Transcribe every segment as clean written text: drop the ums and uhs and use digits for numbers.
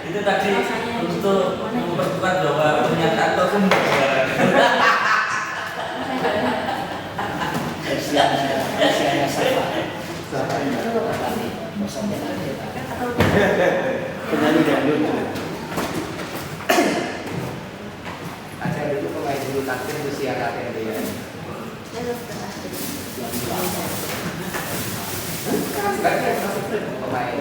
Itu tadi untuk memperkuat bahwa pernyataan itu benar. Penyanyi dangdut. Ada itu pemain bulu tangkis usia kakek dia. Pemain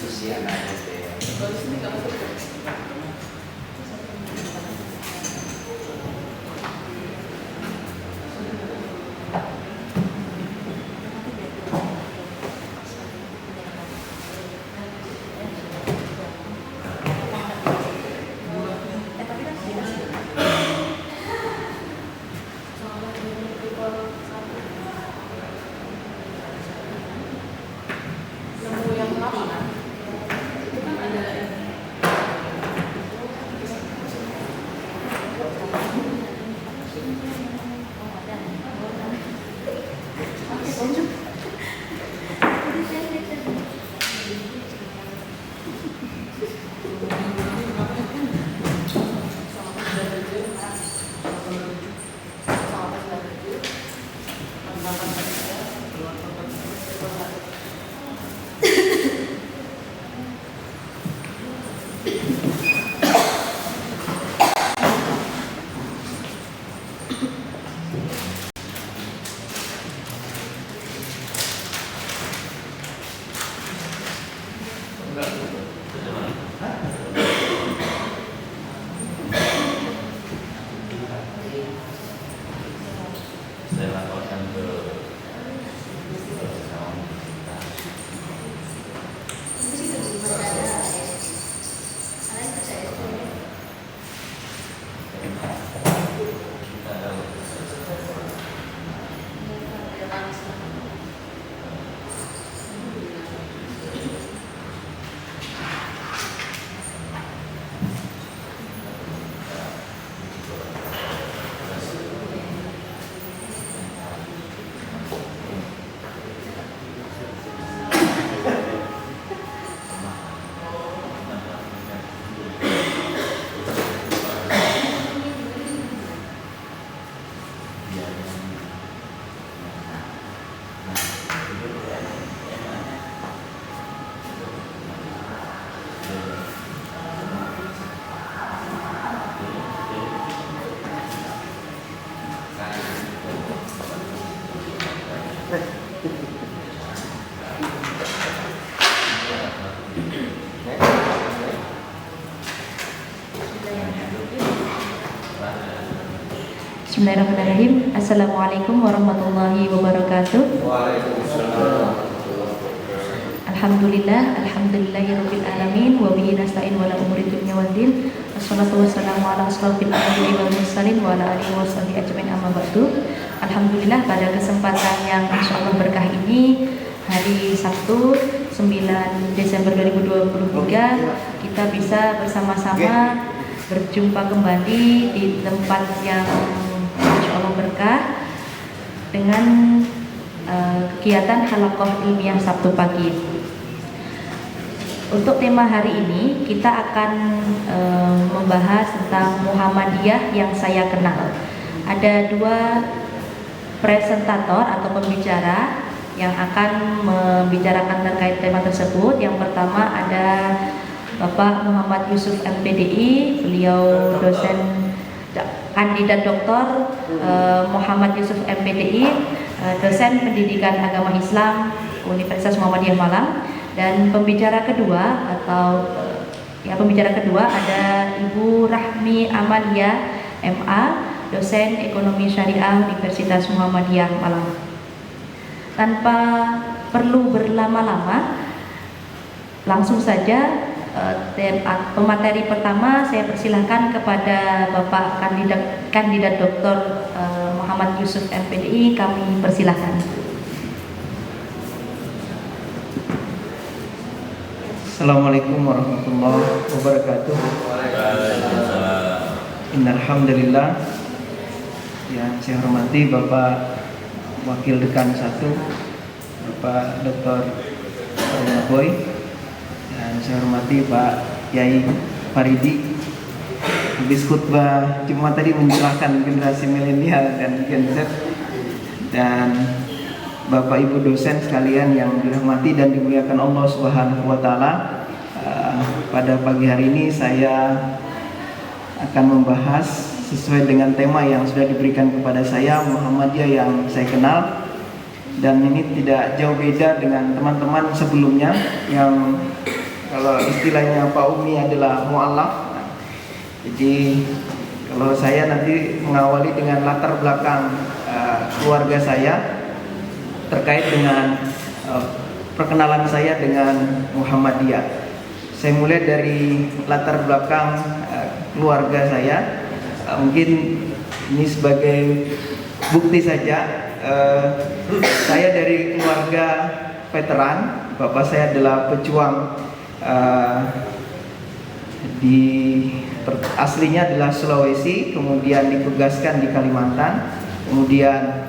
usia kakek dia. Saya laporkan ke Bismillahirrahmanirrahim. Assalamualaikum warahmatullahi wabarakatuh. Waalaikumsalam. Alhamdulillah, alhamdulillahirabbil alamin wa bihi nasta'in wa la umuri dunya waddin. Wassalatu wassalamu ala asrofil anbiya'i wal mursalin wa ala alihi washabihi ajmain amma ba'du. Alhamdulillah, pada kesempatan yang insyaallah berkah ini, hari Sabtu 9 Desember 2023, kita bisa bersama-sama berjumpa kembali di tempat yang insyaallah berkah dengan kegiatan halaqah ilmiah Sabtu pagi. Untuk tema hari ini kita akan membahas tentang Muhammadiyah yang saya kenal. Ada dua presentator atau pembicara yang akan membicarakan terkait tema tersebut. Yang pertama ada Bapak Muhammad Yusuf MPDI, beliau dosen kandidat doktor Muhammad Yusuf MPDI, dosen pendidikan agama Islam Universitas Muhammadiyah Malang. Dan pembicara kedua pembicara kedua ada Ibu Rahmi Amalia MA, dosen ekonomi syariah Universitas Muhammadiyah Malang. Tanpa perlu berlama-lama, langsung saja pemateri pertama saya persilahkan kepada Bapak kandidat Dr. Muhammad Yusuf MPDI. Kami persilahkan. Assalamualaikum warahmatullahi wabarakatuh. Innalhamdulillah. Yang saya hormati Bapak Wakil Dekan 1 Bapak Dr. Boy, dan saya hormati Pak Yai Faridi. Habis khutbah Jumat tadi menjelaskan generasi milenial dan Gen Z, dan Bapak Ibu dosen sekalian yang dirahmati dan dimuliakan Allah Subhanahu wa taala. Pada pagi hari ini saya akan membahas sesuai dengan tema yang sudah diberikan kepada saya, Muhammadiyah yang saya kenal. Dan ini tidak jauh beda dengan teman-teman sebelumnya yang kalau istilahnya Pak Umi adalah mu'alaf. Jadi kalau saya nanti mengawali dengan latar belakang keluarga saya terkait dengan perkenalan saya dengan Muhammadiyah. Saya mulai dari latar belakang keluarga saya. Mungkin ini sebagai bukti saja. Saya dari keluarga veteran. Bapak saya adalah pejuang aslinya adalah Sulawesi, kemudian ditugaskan di Kalimantan, kemudian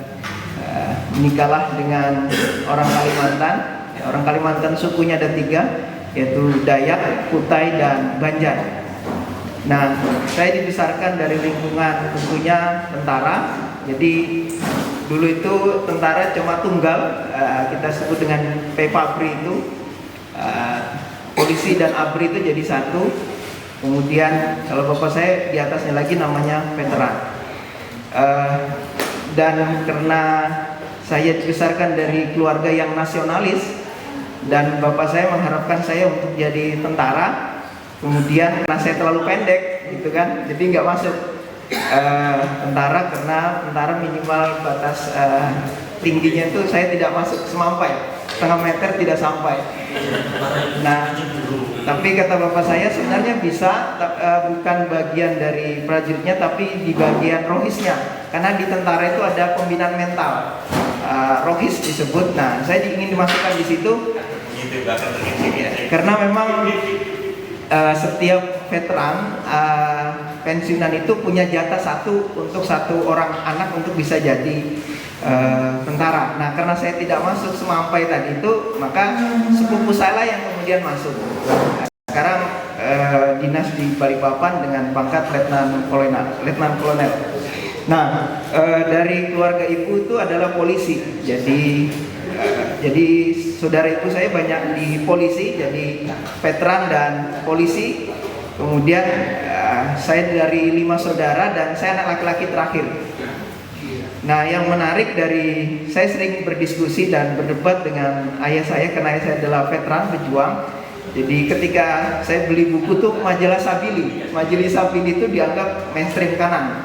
menikahlah dengan orang Kalimantan. Orang Kalimantan sukunya ada 3, yaitu Dayak, Kutai, dan Banjar. Nah, saya dibesarkan dari lingkungan tentunya tentara. Jadi dulu itu tentara cuma tunggal, kita sebut dengan PPABRI itu. Polisi dan ABRI itu jadi satu. Kemudian kalau bapak saya di atasnya lagi namanya veteran. Dan karena saya dibesarkan dari keluarga yang nasionalis dan bapak saya mengharapkan saya untuk jadi tentara. Kemudian karena saya terlalu pendek gitu kan, jadi nggak masuk tentara, karena tentara minimal batas tingginya itu saya tidak masuk semampai, setengah meter tidak sampai. Nah, tapi kata bapak saya sebenarnya bisa, bukan bagian dari prajuritnya, tapi di bagian rohisnya, karena di tentara itu ada pembinaan mental, rohis disebut. Nah, saya ingin dimasukkan di situ karena memang setiap veteran pensiunan itu punya jatah satu untuk satu orang anak untuk bisa jadi tentara. Nah, karena saya tidak masuk semampai tadi itu, maka sepupu saya yang kemudian masuk. Sekarang dinas di Balikpapan dengan pangkat letnan kolonel. Nah, dari keluarga ibu itu adalah polisi. Jadi saudara ibu saya banyak di polisi, jadi veteran dan polisi. Kemudian saya dari 5 saudara dan saya anak laki-laki terakhir. Nah, yang menarik dari saya sering berdiskusi dan berdebat dengan ayah saya, karena ayah saya adalah veteran pejuang. Jadi ketika saya beli buku tuh majalah Sabili, majalah Sabili itu dianggap mainstream kanan.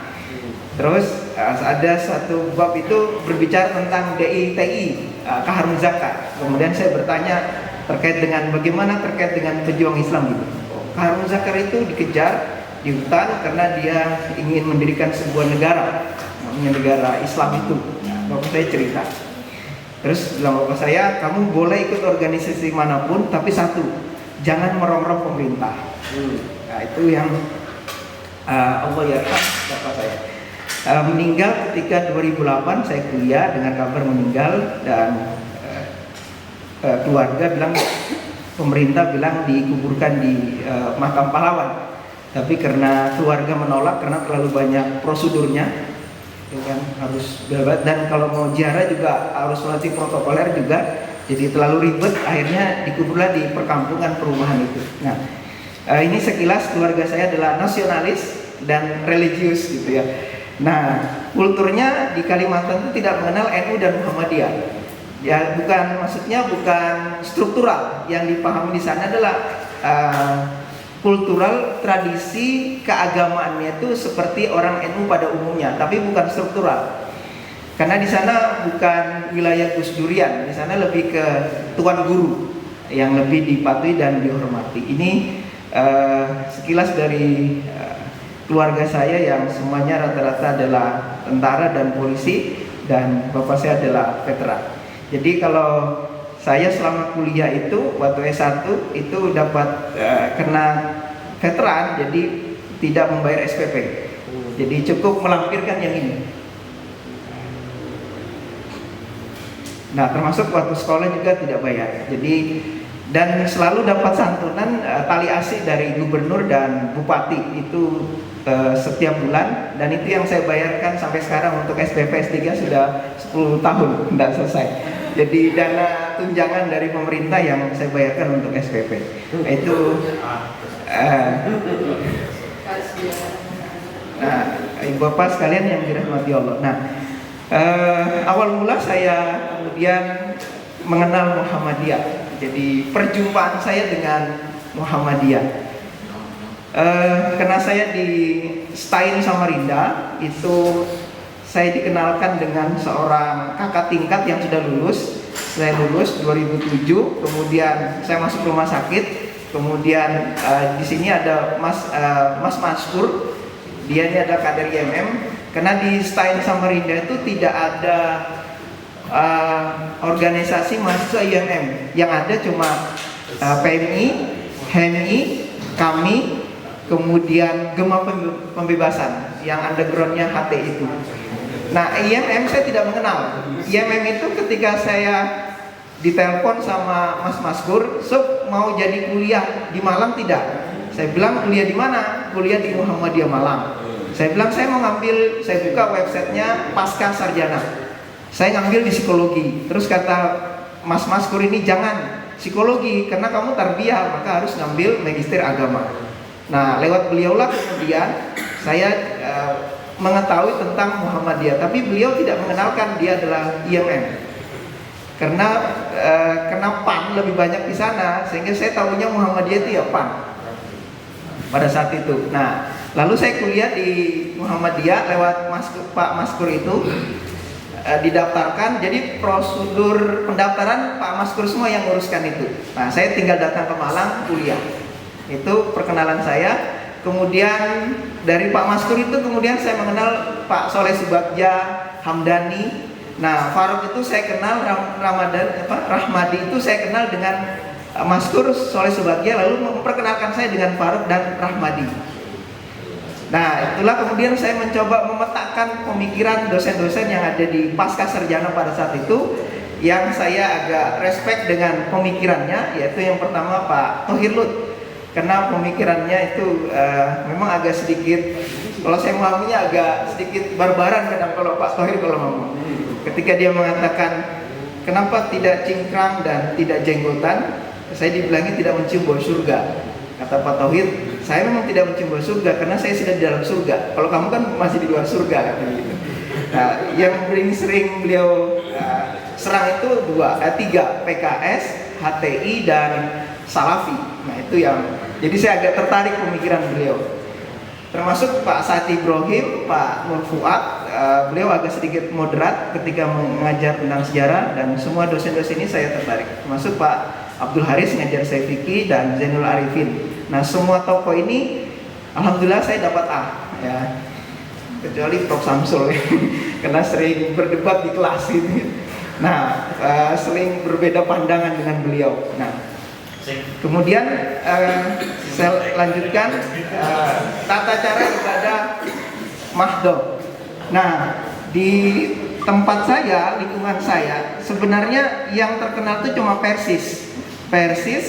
Terus ada satu bab itu berbicara tentang DITI, Kaharun Zakat. Kemudian saya bertanya terkait dengan bagaimana terkait dengan pejuang Islam gitu. Kaharun Zakat itu dikejar di hutan karena dia ingin mendirikan sebuah negara, namanya negara Islam itu. Bapak saya cerita. Terus bilang bapak saya, kamu boleh ikut organisasi manapun, tapi satu, jangan merongrong pemerintah. Nah, itu yang Allah yarham bapak saya. Meninggal ketika 2008 saya kuliah dengan kabar meninggal, dan keluarga bilang, pemerintah bilang dikuburkan di makam pahlawan, tapi karena keluarga menolak karena terlalu banyak prosedurnya, ya kan, harus berobat, dan kalau mau ziarah juga harus melalui protokoler juga, jadi terlalu ribet, akhirnya dikuburlah di perkampungan perumahan itu. Nah, ini sekilas keluarga saya adalah nasionalis dan religius gitu ya. Nah, kulturnya di Kalimantan itu tidak mengenal NU dan Muhammadiyah. Ya, maksudnya bukan struktural. Yang dipahami di sana adalah kultural, tradisi keagamaannya itu seperti orang NU pada umumnya, tapi bukan struktural. Karena di sana bukan wilayah Gus Durian, di sana lebih ke tuan guru yang lebih dipatuhi dan dihormati. Ini sekilas dari keluarga saya yang semuanya rata-rata adalah tentara dan polisi, dan bapak saya adalah veteran. Jadi kalau saya selama kuliah itu waktu S1 itu dapat kena veteran, jadi tidak membayar SPP. Jadi cukup melampirkan yang ini. Nah, termasuk waktu sekolah juga tidak bayar. Jadi dan selalu dapat santunan tali asih dari gubernur dan bupati itu setiap bulan, dan itu yang saya bayarkan sampai sekarang. Untuk SPP S3 sudah 10 tahun tidak selesai. Jadi dana tunjangan dari pemerintah yang saya bayarkan untuk SPP. Itu nah, ibu bapak sekalian yang dirahmati Allah. Nah, awal mula saya kemudian mengenal Muhammadiyah. Jadi perjumpaan saya dengan Muhammadiyah, karena saya di Stein Samarinda itu saya dikenalkan dengan seorang kakak tingkat yang sudah lulus. Saya lulus 2007, kemudian saya masuk rumah sakit. Kemudian di sini ada Mas Maskur, dia ini ada kader IMM. Karena di Stein Samarinda itu tidak ada organisasi mahasiswa IMM, yang ada cuma PMI, HMI, kami, kemudian Gema Pembebasan yang undergroundnya HT itu. Nah, IMM saya tidak mengenal. IMM itu ketika saya ditelepon sama Mas Maskur, "Sob, mau jadi kuliah di Malang tidak?" Saya bilang, "Kuliah di mana?" "Kuliah di Muhammadiyah Malang." Saya bilang, "Saya mau ngambil," saya buka websitenya Pasca Sarjana, "saya ngambil di psikologi." Terus kata Mas Maskur ini, "Jangan psikologi, karena kamu tarbiyah, maka harus ngambil magister agama." Nah, lewat beliaulah kemudian saya mengetahui tentang Muhammadiyah, tapi beliau tidak mengenalkan dia adalah IMM. Karena PAN lebih banyak di sana, sehingga saya tahunya Muhammadiyah itu ya PAN pada saat itu. Nah, lalu saya kuliah di Muhammadiyah lewat Pak Maskur itu, didaftarkan. Jadi prosedur pendaftaran Pak Maskur semua yang nguruskan itu. Nah, saya tinggal datang ke Malang kuliah. Itu perkenalan saya. Kemudian dari Pak Maskur itu kemudian saya mengenal Pak Soleh Subagja, Hamdani. Nah, Faruk itu saya kenal, Rahmadi itu saya kenal dengan Maskur, Soleh Subagja, lalu memperkenalkan saya dengan Faruk dan Rahmadi. Nah, itulah kemudian saya mencoba memetakan pemikiran dosen-dosen yang ada di Pasca Sarjana pada saat itu, yang saya agak respect dengan pemikirannya, yaitu yang pertama Pak Thohir Lut. Karena pemikirannya itu memang agak sedikit, kalau saya memahaminya agak sedikit barbaran kadang kalau Pak Thohir kalau ngomong. Ketika dia mengatakan, "Kenapa tidak cingkrang dan tidak jenggotan?" Saya dibilangi tidak mencium bau surga. Kata Pak Thohir, "Saya memang tidak mencium bau surga karena saya sudah di dalam surga. Kalau kamu kan masih di luar surga." Gitu. Nah, yang sering beliau serang itu tiga, PKS, HTI, dan Salafi. Nah, itu yang jadi saya agak tertarik pemikiran beliau. Termasuk Pak Sati Ibrahim, Pak Nur Fuad, beliau agak sedikit moderat ketika mengajar tentang sejarah, dan semua dosen-dosen ini saya tertarik. Termasuk Pak Abdul Haris ngajar saya fikih, dan Zainul Arifin. Nah, semua tokoh ini alhamdulillah saya dapat A, ya. Kecuali Prof Samsul karena sering berdebat di kelas ini. Nah, sering berbeda pandangan dengan beliau. Nah, kemudian saya lanjutkan tata cara ibadah mahdoh. Nah, di tempat saya, lingkungan saya, sebenarnya yang terkenal itu cuma Persis,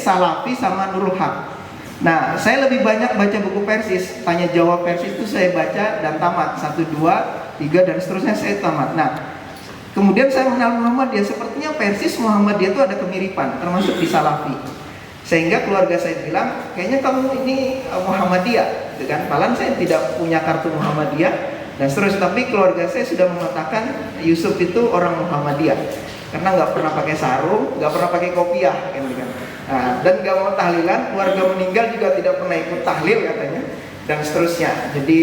Salafi, sama Nurul Haq. Nah, saya lebih banyak baca buku Persis. Tanya jawab Persis itu saya baca dan tamat 1, 2, 3 dan seterusnya saya tamat. Nah, kemudian saya mengenal Muhammadiyah. Sepertinya Persis Muhammadiyah itu ada kemiripan, termasuk di Salafi. Sehingga keluarga saya bilang, "Kayaknya kamu ini Muhammadiyah," gitu kan? Padahal saya tidak punya kartu Muhammadiyah dan seterusnya. Tapi keluarga saya sudah mengatakan Yusuf itu orang Muhammadiyah karena nggak pernah pakai sarung, nggak pernah pakai kopiah, kan? Nah, dan nggak mau tahlilan. Keluarga meninggal juga tidak pernah ikut tahlil katanya, dan seterusnya. Jadi,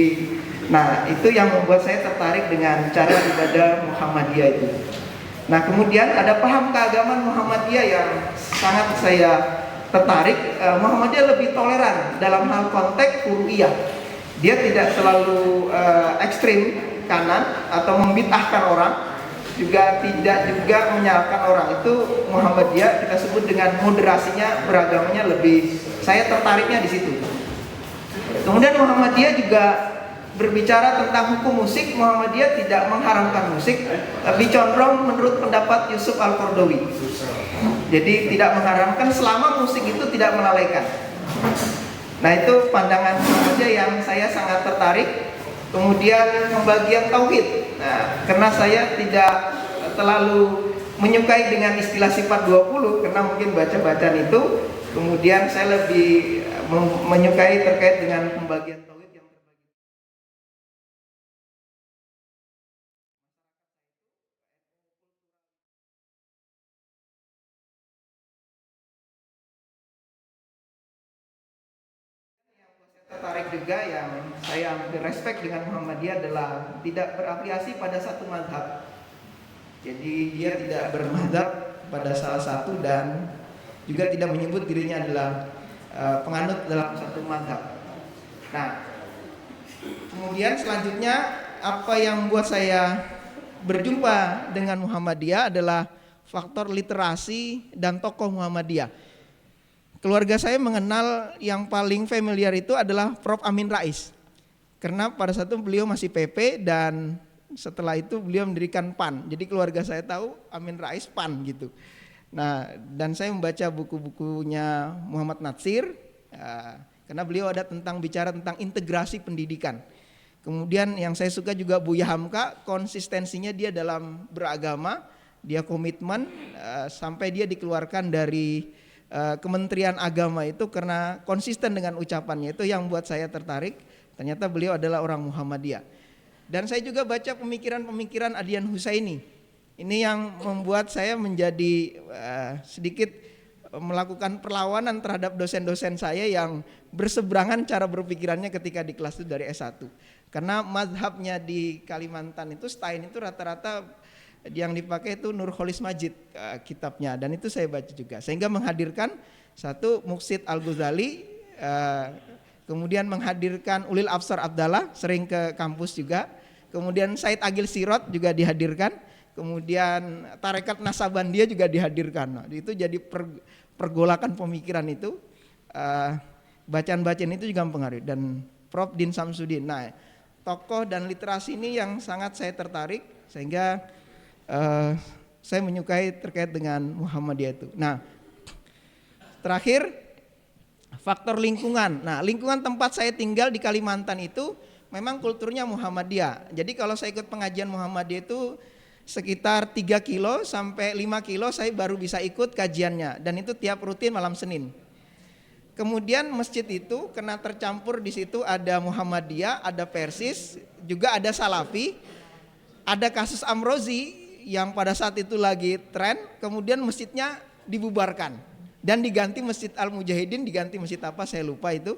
nah itu yang membuat saya tertarik dengan cara ibadah Muhammadiyah itu. Nah, kemudian ada paham keagamaan Muhammadiyah yang sangat saya tertarik. Muhammadiyah lebih toleran dalam hal konteks furu'iyah. Dia tidak selalu ekstrim kanan atau membid'ahkan orang, juga tidak juga menyalahkan orang. Itu Muhammadiyah kita sebut dengan moderasinya, beragamanya lebih, saya tertariknya di situ. Kemudian Muhammadiyah juga berbicara tentang hukum musik, Muhammadiyah tidak mengharamkan musik, lebih condong menurut pendapat Yusuf Al-Qaradawi. Jadi tidak mengharamkan selama musik itu tidak melalaikan. Nah, itu pandangan Muhammadiyah yang saya sangat tertarik. Kemudian pembagian tauhid. Nah, karena saya tidak terlalu menyukai dengan istilah sifat 20 karena mungkin baca-bacaan itu, kemudian saya lebih menyukai terkait dengan pembagian tauhid yang terbagi. Tertarik juga yang saya respect dengan Muhammadiyah adalah tidak berafiliasi pada satu mazhab. Jadi dia tidak bermadzhab pada salah satu dan juga tidak menyebut dirinya adalah penganut dalam satu mazhab. Nah, kemudian selanjutnya apa yang membuat saya berjumpa dengan Muhammadiyah adalah faktor literasi dan tokoh Muhammadiyah. Keluarga saya mengenal yang paling familiar itu adalah Prof. Amin Rais. Karena pada saat itu beliau masih PP dan setelah itu beliau mendirikan PAN. Jadi keluarga saya tahu Amin Rais PAN gitu. Nah, dan saya membaca buku-bukunya Muhammad Natsir karena beliau ada bicara tentang integrasi pendidikan. Kemudian yang saya suka juga Buya Hamka, konsistensinya dia dalam beragama, dia komitmen sampai dia dikeluarkan dari Kementerian Agama itu karena konsisten dengan ucapannya. Itu yang buat saya tertarik. Ternyata beliau adalah orang Muhammadiyah. Dan saya juga baca pemikiran-pemikiran Adian Husaini. Ini yang membuat saya menjadi sedikit melakukan perlawanan terhadap dosen-dosen saya yang berseberangan cara berpikirannya ketika di kelas itu dari S1. Karena mazhabnya di Kalimantan itu Stein itu rata-rata yang dipakai itu Nurholis Majid kitabnya, dan itu saya baca juga sehingga menghadirkan satu Muksid Al-Ghazali, kemudian menghadirkan Ulil Absar Abdallah sering ke kampus juga, kemudian Said Agil Sirot juga dihadirkan, kemudian Tarekat Nasabandia juga dihadirkan. Nah, itu jadi pergolakan pemikiran itu, bacaan-bacaan itu juga mempengaruhi, dan Prof. Din Samsudin. Nah, tokoh dan literasi ini yang sangat saya tertarik sehingga saya menyukai terkait dengan Muhammadiyah itu. Nah, terakhir faktor lingkungan. Nah, lingkungan tempat saya tinggal di Kalimantan itu memang kulturnya Muhammadiyah. Jadi kalau saya ikut pengajian Muhammadiyah itu sekitar 3 kilo sampai 5 kilo saya baru bisa ikut kajiannya, dan itu tiap rutin malam Senin. Kemudian masjid itu kena tercampur, di situ ada Muhammadiyah, ada Persis, juga ada Salafi, ada kasus Amrozi yang pada saat itu lagi tren, kemudian masjidnya dibubarkan dan diganti Masjid Al-Mujahidin, diganti masjid apa saya lupa itu,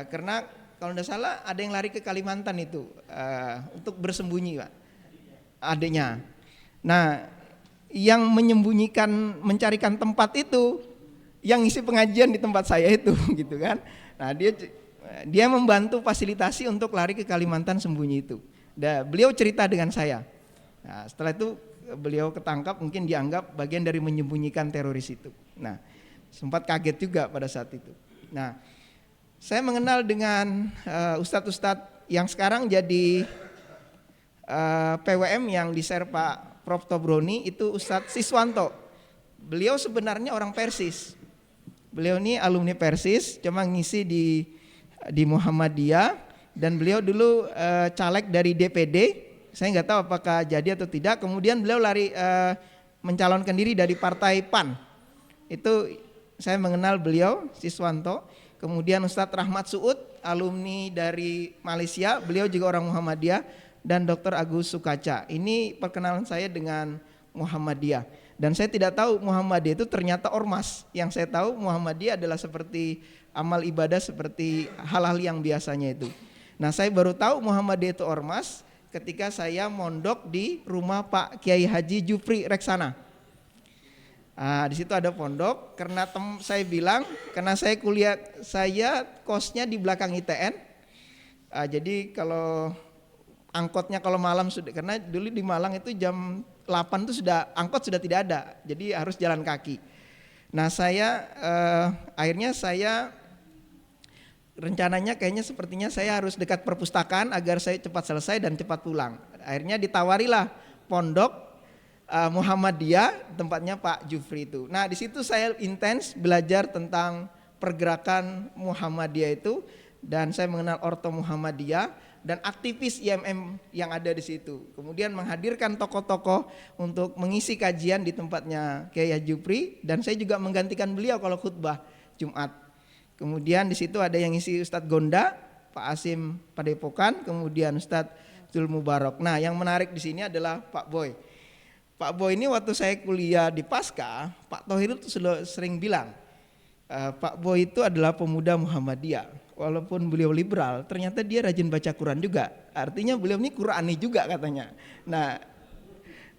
karena kalau tidak salah ada yang lari ke Kalimantan itu untuk bersembunyi, Pak, adiknya. Nah, yang menyembunyikan, mencarikan tempat itu yang isi pengajian di tempat saya itu gitu kan. Nah, dia membantu fasilitasi untuk lari ke Kalimantan sembunyi itu. Beliau cerita dengan saya. Nah, setelah itu beliau ketangkap, mungkin dianggap bagian dari menyembunyikan teroris itu. Nah, sempat kaget juga pada saat itu. Nah, saya mengenal dengan ustadz-ustadz yang sekarang jadi PWM yang di-share Pak Prof. Tobroni, itu Ustadz Siswanto. Beliau sebenarnya orang Persis. Beliau ini alumni Persis, cuma ngisi di Muhammadiyah, dan beliau dulu caleg dari DPD. Saya nggak tahu apakah jadi atau tidak. Kemudian beliau lari mencalonkan diri dari partai PAN. Itu saya mengenal beliau, Siswanto. Kemudian Ustadz Rahmat Suud, alumni dari Malaysia, beliau juga orang Muhammadiyah, dan Dr. Agus Sukaca. Ini perkenalan saya dengan Muhammadiyah. Dan saya tidak tahu Muhammadiyah itu ternyata ormas. Yang saya tahu Muhammadiyah adalah seperti amal ibadah, seperti hal-hal yang biasanya itu. Nah, saya baru tahu Muhammadiyah itu ormas ketika saya mondok di rumah Pak Kiai Haji Jupri Reksana. Di situ ada pondok, karena saya bilang, karena saya kuliah, saya kosnya di belakang ITN. Jadi kalau angkotnya kalau malam sudah, karena dulu di Malang itu jam 8 itu angkot sudah tidak ada, jadi harus jalan kaki. Nah, akhirnya saya rencananya kayaknya sepertinya saya harus dekat perpustakaan agar saya cepat selesai dan cepat pulang. Akhirnya ditawarilah pondok Muhammadiyah, tempatnya Pak Jufri itu. Nah di situ saya intens belajar tentang pergerakan Muhammadiyah itu, dan saya mengenal Orto Muhammadiyah dan aktivis IMM yang ada di situ. Kemudian menghadirkan tokoh-tokoh untuk mengisi kajian di tempatnya Kiai Jufri, dan saya juga menggantikan beliau kalau khutbah Jumat. Kemudian di situ ada yang isi Ustadz Gonda, Pak Asim Padepokan, kemudian Ustadz Zul Mubarak. Nah, yang menarik di sini adalah Pak Boy. Pak Boy ini waktu saya kuliah di Pasca, Pak Thohir itu sering bilang, Pak Boy itu adalah pemuda Muhammadiyah. Walaupun beliau liberal, ternyata dia rajin baca Quran juga. Artinya beliau ini Qurani juga katanya. Nah,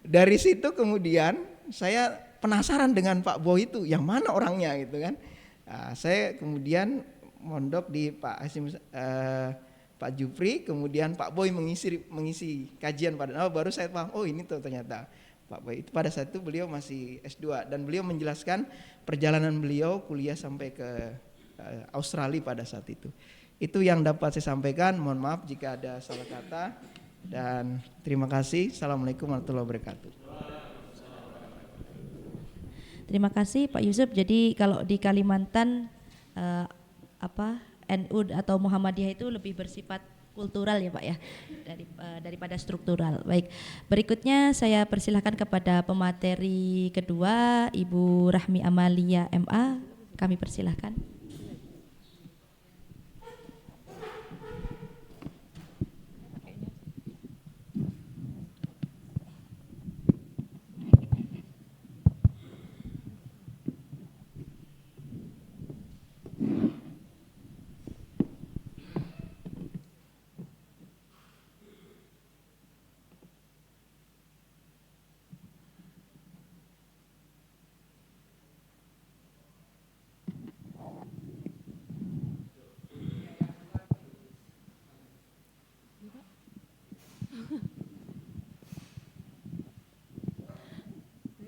dari situ kemudian saya penasaran dengan Pak Boy itu, yang mana orangnya gitu kan. Nah, saya kemudian mondok di Pak Asim, Pak Jufri, kemudian Pak Boy mengisi kajian pada baru saya paham, oh ini tuh ternyata Pak Boy. Itu pada saat itu beliau masih S2 dan beliau menjelaskan perjalanan beliau kuliah sampai ke Australia pada saat itu. Itu yang dapat saya sampaikan. Mohon maaf jika ada salah kata, dan terima kasih. Assalamualaikum warahmatullahi wabarakatuh. Terima kasih Pak Yusuf. Jadi kalau di Kalimantan NU atau Muhammadiyah itu lebih bersifat kultural ya Pak ya, daripada struktural. Baik, berikutnya saya persilahkan kepada pemateri kedua Ibu Rahmi Amalia MA. Kami persilahkan.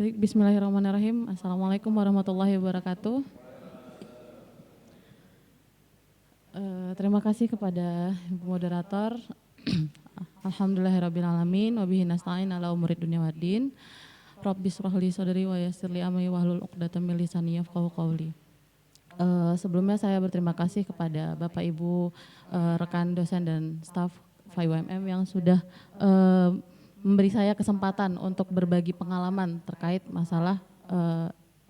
Baik, bismillahirrahmanirrahim. Assalamualaikum warahmatullahi wabarakatuh. Terima kasih kepada Ibu Moderator. Alhamdulillahirrabbilalamin. Wabihi nasta'in ala umurid dunia waddin. Rabbi shrah li sadri wa yassir li amri wahlul 'uqdatam min lisani yafqahu qawli. Sebelumnya saya berterima kasih kepada Bapak Ibu rekan dosen dan staf FIWMM yang sudah memberi saya kesempatan untuk berbagi pengalaman terkait masalah,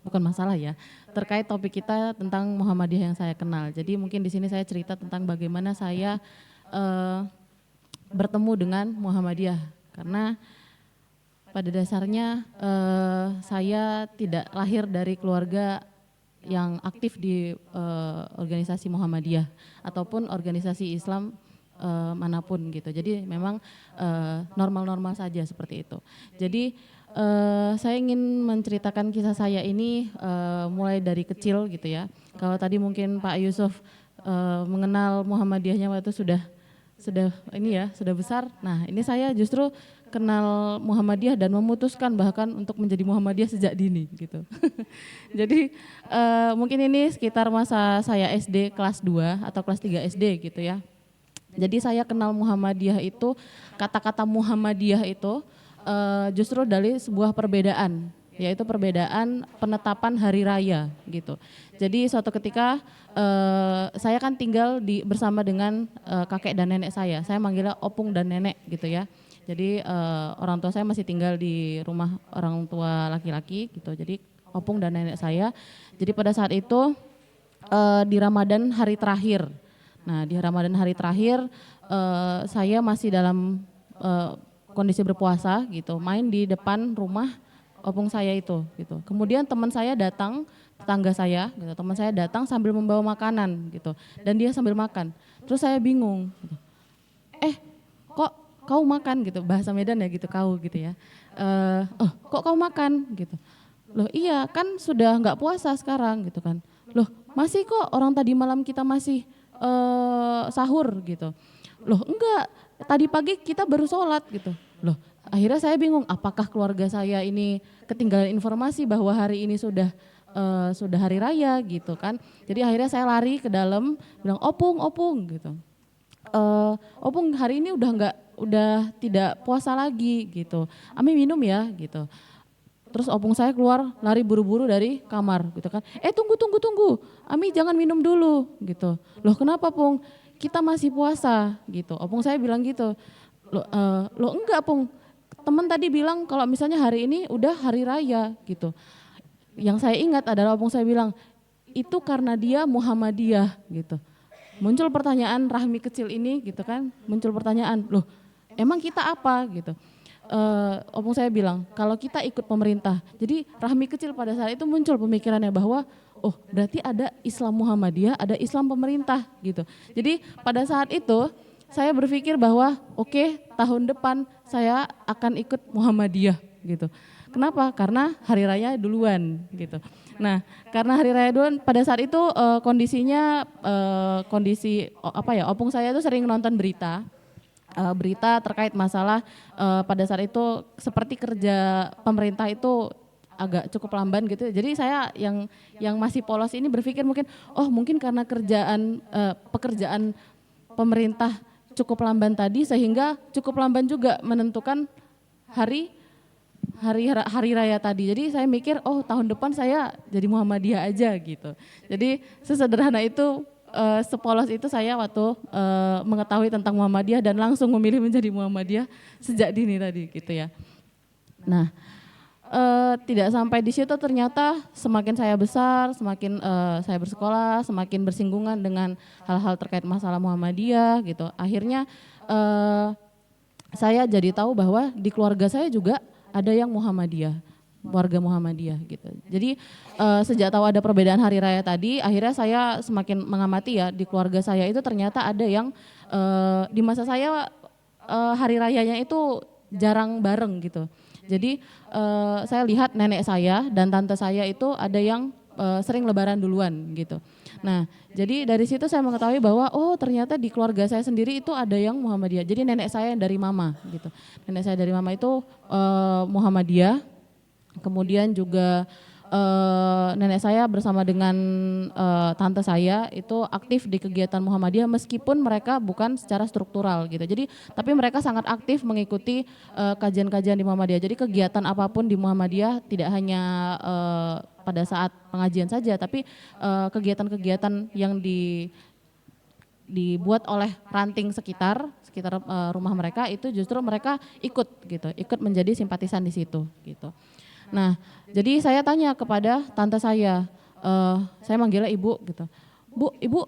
bukan masalah ya, terkait topik kita tentang Muhammadiyah yang saya kenal. Jadi mungkin di sini saya cerita tentang bagaimana saya bertemu dengan Muhammadiyah, karena pada dasarnya saya tidak lahir dari keluarga yang aktif di organisasi Muhammadiyah ataupun organisasi Islam manapun gitu. Jadi memang normal-normal saja seperti itu. Jadi saya ingin menceritakan kisah saya ini mulai dari kecil gitu ya. Kalau tadi mungkin Pak Yusuf mengenal Muhammadiyahnya waktu sudah ini ya, sudah besar. Nah, ini saya justru kenal Muhammadiyah dan memutuskan bahkan untuk menjadi Muhammadiyah sejak dini gitu. Jadi mungkin ini sekitar masa saya SD kelas 2 atau kelas 3 SD gitu ya. Jadi saya kenal Muhammadiyah itu, kata-kata Muhammadiyah itu justru dari sebuah perbedaan, yaitu perbedaan penetapan hari raya gitu. Jadi suatu ketika saya kan tinggal bersama dengan kakek dan nenek saya manggilnya opung dan nenek gitu ya. Jadi orang tua saya masih tinggal di rumah orang tua laki-laki gitu, jadi opung dan nenek saya. Jadi pada saat itu di Ramadan hari terakhir. Nah di Ramadan hari terakhir saya masih dalam kondisi berpuasa gitu, main di depan rumah opung saya itu gitu. Kemudian teman saya datang, tetangga saya gitu, teman saya datang sambil membawa makanan gitu, dan dia sambil makan. Terus saya bingung gitu. Kok kau makan gitu, bahasa Medan ya gitu, kau gitu ya. Kok kau makan gitu. Loh iya kan sudah nggak puasa sekarang gitu kan. Loh masih kok, orang tadi malam kita masih sahur gitu. Loh enggak, tadi pagi kita baru sholat gitu. Loh akhirnya saya bingung, apakah keluarga saya ini ketinggalan informasi bahwa hari ini sudah sudah hari raya gitu kan. Jadi akhirnya saya lari ke dalam bilang opung gitu. Opung hari ini udah tidak puasa lagi gitu. Ami minum ya gitu. Terus opung saya keluar lari buru-buru dari kamar gitu kan. Tunggu. Ami jangan minum dulu gitu. Loh kenapa Pung? Kita masih puasa gitu. Opung saya bilang gitu. Loh enggak Pung. Teman tadi bilang kalau misalnya hari ini udah hari raya gitu. Yang saya ingat adalah opung saya bilang itu karena dia Muhammadiyah gitu. Muncul pertanyaan Rahmi kecil ini gitu kan. Muncul pertanyaan, loh emang kita apa gitu. Opung saya bilang kalau kita ikut pemerintah, jadi Rahmi kecil pada saat itu muncul pemikirannya bahwa oh berarti ada Islam Muhammadiyah, ada Islam pemerintah gitu. Jadi pada saat itu saya berpikir bahwa oke, tahun depan saya akan ikut Muhammadiyah gitu. Kenapa? Karena hari raya duluan gitu. Nah karena hari raya duluan pada saat itu kondisinya opung saya itu sering nonton berita terkait masalah pada saat itu seperti kerja pemerintah itu agak cukup lamban gitu. Jadi saya yang masih polos ini berpikir mungkin karena pekerjaan pemerintah cukup lamban tadi sehingga cukup lamban juga menentukan hari raya tadi. Jadi saya mikir tahun depan saya jadi Muhammadiyah aja gitu. Jadi sesederhana itu. Sepolos itu saya waktu mengetahui tentang Muhammadiyah dan langsung memilih menjadi Muhammadiyah sejak dini tadi gitu ya. Nah tidak sampai di situ ternyata semakin saya besar, semakin saya bersekolah, semakin bersinggungan dengan hal-hal terkait masalah Muhammadiyah gitu. Akhirnya saya jadi tahu bahwa di keluarga saya juga ada yang Muhammadiyah. Warga Muhammadiyah gitu. Jadi sejak tahu ada perbedaan hari raya tadi, akhirnya saya semakin mengamati ya di keluarga saya itu ternyata ada yang di masa saya hari rayanya itu jarang bareng gitu. Jadi saya lihat nenek saya dan tante saya itu ada yang sering lebaran duluan gitu. Nah jadi dari situ saya mengetahui bahwa ternyata di keluarga saya sendiri itu ada yang Muhammadiyah. Jadi nenek saya dari mama gitu. Nenek saya dari mama itu Muhammadiyah. Kemudian juga nenek saya bersama dengan tante saya itu aktif di kegiatan Muhammadiyah meskipun mereka bukan secara struktural gitu. Jadi tapi mereka sangat aktif mengikuti kajian-kajian di Muhammadiyah. Jadi kegiatan apapun di Muhammadiyah tidak hanya pada saat pengajian saja, tapi kegiatan-kegiatan yang dibuat oleh ranting sekitar rumah mereka itu justru mereka ikut menjadi simpatisan di situ gitu. Nah, jadi saya tanya kepada tante saya manggilnya ibu gitu. Ibu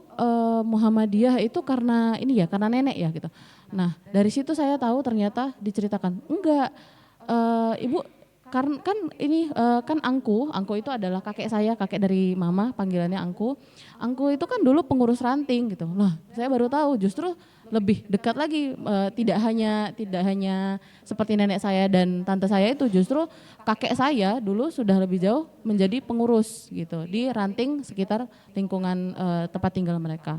Muhammadiyah itu karena ini ya, karena nenek ya gitu. Nah, dari situ saya tahu ternyata diceritakan, enggak, ibu kan angku itu adalah kakek saya, kakek dari mama, panggilannya angku. Angku itu kan dulu pengurus ranting gitu. Nah, saya baru tahu justru lebih dekat lagi, tidak hanya seperti nenek saya dan tante saya itu, justru kakek saya dulu sudah lebih jauh menjadi pengurus gitu di ranting sekitar lingkungan tempat tinggal mereka.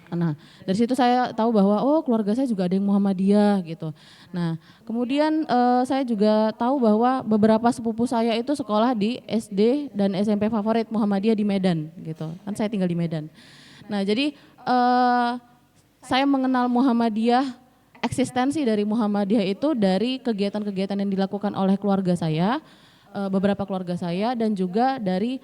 Nah dari situ saya tahu bahwa keluarga saya juga ada yang Muhammadiyah gitu. Nah kemudian saya juga tahu bahwa beberapa sepupu saya itu sekolah di SD dan SMP favorit Muhammadiyah di Medan gitu. Kan saya tinggal di Medan. Nah jadi saya mengenal Muhammadiyah, eksistensi dari Muhammadiyah itu dari kegiatan-kegiatan yang dilakukan oleh keluarga saya, beberapa keluarga saya, dan juga dari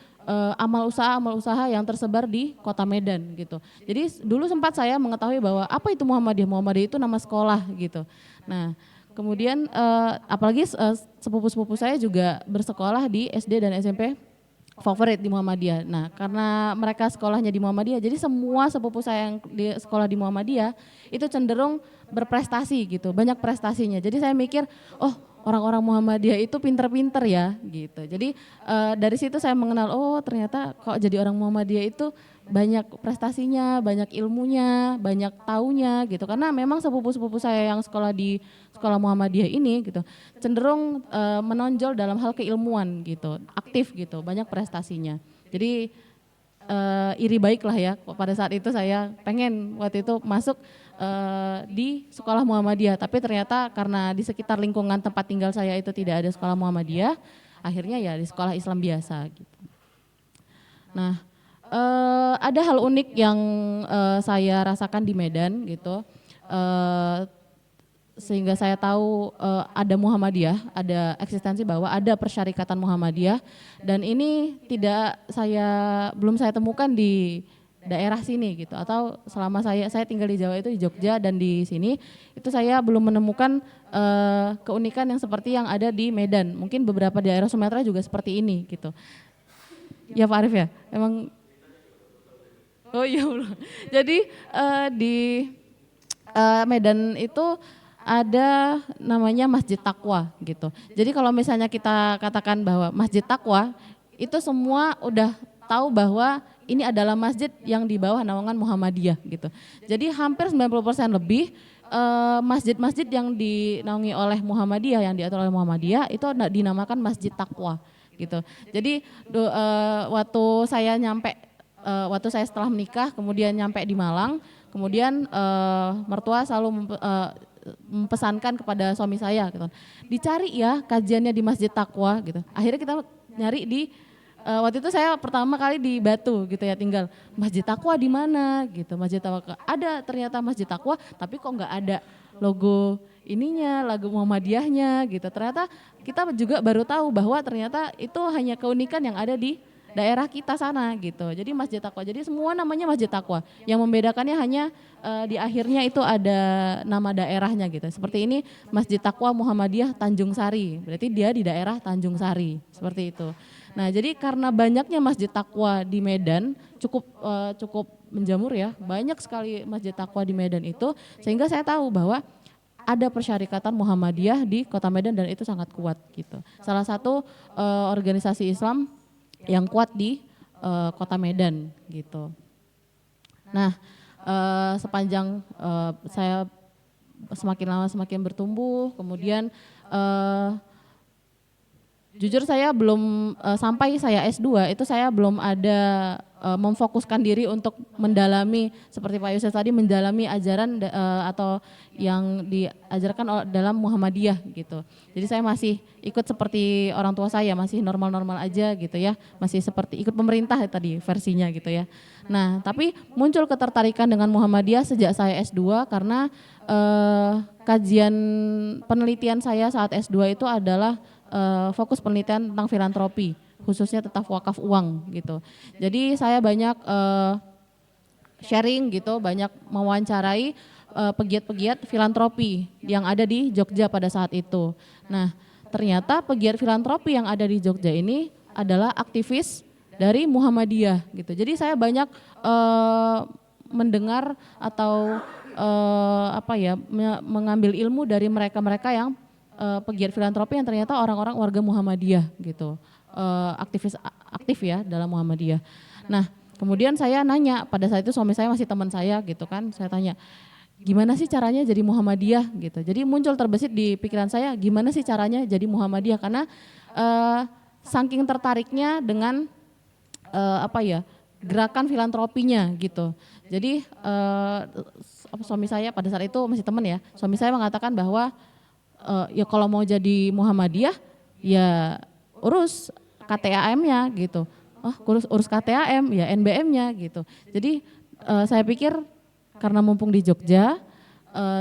amal usaha yang tersebar di kota Medan gitu. Jadi dulu sempat saya mengetahui bahwa apa itu Muhammadiyah itu nama sekolah gitu. Nah kemudian apalagi sepupu-sepupu saya juga bersekolah di SD dan SMP favorit di Muhammadiyah. Nah karena mereka sekolahnya di Muhammadiyah, jadi semua sepupu saya yang di sekolah di Muhammadiyah itu cenderung berprestasi gitu, banyak prestasinya. Jadi saya mikir, orang-orang Muhammadiyah itu pinter-pinter ya gitu. Jadi dari situ saya mengenal, ternyata kok jadi orang Muhammadiyah itu banyak prestasinya, banyak ilmunya, banyak taunya gitu. Karena memang sepupu-sepupu saya yang sekolah di sekolah Muhammadiyah ini gitu cenderung menonjol dalam hal keilmuan gitu, aktif gitu, banyak prestasinya. Jadi iri baik lah ya, pada saat itu saya pengen waktu itu masuk di sekolah Muhammadiyah, tapi ternyata karena di sekitar lingkungan tempat tinggal saya itu tidak ada sekolah Muhammadiyah, akhirnya ya di sekolah Islam biasa gitu. Nah, ada hal unik yang saya rasakan di Medan gitu. Sehingga saya tahu ada Muhammadiyah, ada eksistensi bahwa ada persyarikatan Muhammadiyah, dan ini belum saya temukan di daerah sini gitu, atau selama saya tinggal di Jawa itu di Jogja dan di sini itu saya belum menemukan keunikan yang seperti yang ada di Medan. Mungkin beberapa daerah Sumatera juga seperti ini gitu. Ya Pak Arif ya, emang. Oh iya belum. Jadi di Medan itu ada namanya Masjid Taqwa gitu. Jadi kalau misalnya kita katakan bahwa Masjid Taqwa itu semua udah tahu bahwa ini adalah masjid yang di bawah naungan Muhammadiyah gitu. Jadi hampir 90% lebih masjid-masjid yang dinaungi oleh Muhammadiyah, yang diatur oleh Muhammadiyah itu dinamakan Masjid Taqwa gitu. Jadi waktu saya setelah menikah kemudian nyampe di Malang, kemudian mertua selalu mempesankan kepada suami saya gitu, dicari ya kajiannya di Masjid Taqwa gitu. Akhirnya kita nyari di waktu itu saya pertama kali di Batu gitu ya, tinggal Masjid Taqwa di mana gitu. Masjid Taqwa ada, ternyata Masjid Taqwa, tapi kok nggak ada logo ininya, logo Muhammadiyahnya gitu. Ternyata kita juga baru tahu bahwa ternyata itu hanya keunikan yang ada di daerah kita sana gitu. Jadi Masjid Taqwa, jadi semua namanya Masjid Taqwa. Yang membedakannya hanya di akhirnya itu ada nama daerahnya gitu. Seperti ini Masjid Taqwa Muhammadiyah Tanjung Sari, berarti dia di daerah Tanjung Sari, seperti itu. Nah jadi karena banyaknya Masjid Taqwa di Medan, cukup menjamur ya, banyak sekali Masjid Taqwa di Medan itu, sehingga saya tahu bahwa ada persyarikatan Muhammadiyah di Kota Medan dan itu sangat kuat gitu. Salah satu organisasi Islam yang kuat di Kota Medan gitu. Nah sepanjang saya semakin lama semakin bertumbuh, kemudian jujur saya belum sampai saya S2 itu saya belum ada memfokuskan diri untuk mendalami seperti Pak Yusuf tadi, mendalami ajaran atau yang diajarkan dalam Muhammadiyah gitu. Jadi saya masih ikut seperti orang tua saya, masih normal-normal aja gitu ya, masih seperti ikut pemerintah tadi versinya gitu ya. Nah tapi muncul ketertarikan dengan Muhammadiyah sejak saya S2 karena kajian penelitian saya saat S2 itu adalah fokus penelitian tentang filantropi, khususnya tentang wakaf uang gitu. Jadi saya banyak sharing gitu, banyak mewawancarai pegiat-pegiat filantropi yang ada di Jogja pada saat itu. Nah ternyata pegiat filantropi yang ada di Jogja ini adalah aktivis dari Muhammadiyah gitu. Jadi saya banyak mendengar atau mengambil ilmu dari mereka-mereka yang pegiat filantropi yang ternyata orang-orang warga Muhammadiyah gitu, aktif ya dalam Muhammadiyah. Nah kemudian saya nanya, pada saat itu suami saya masih teman saya gitu kan, saya tanya gimana sih caranya jadi Muhammadiyah gitu. Jadi muncul terbesit di pikiran saya gimana sih caranya jadi Muhammadiyah, karena saking tertariknya dengan gerakan filantropinya gitu. Jadi suami saya pada saat itu masih teman ya, suami saya mengatakan bahwa ya kalau mau jadi Muhammadiyah ya urus KTAM-nya gitu. Urus KTAM ya NBM-nya gitu. Jadi saya pikir karena mumpung di Jogja,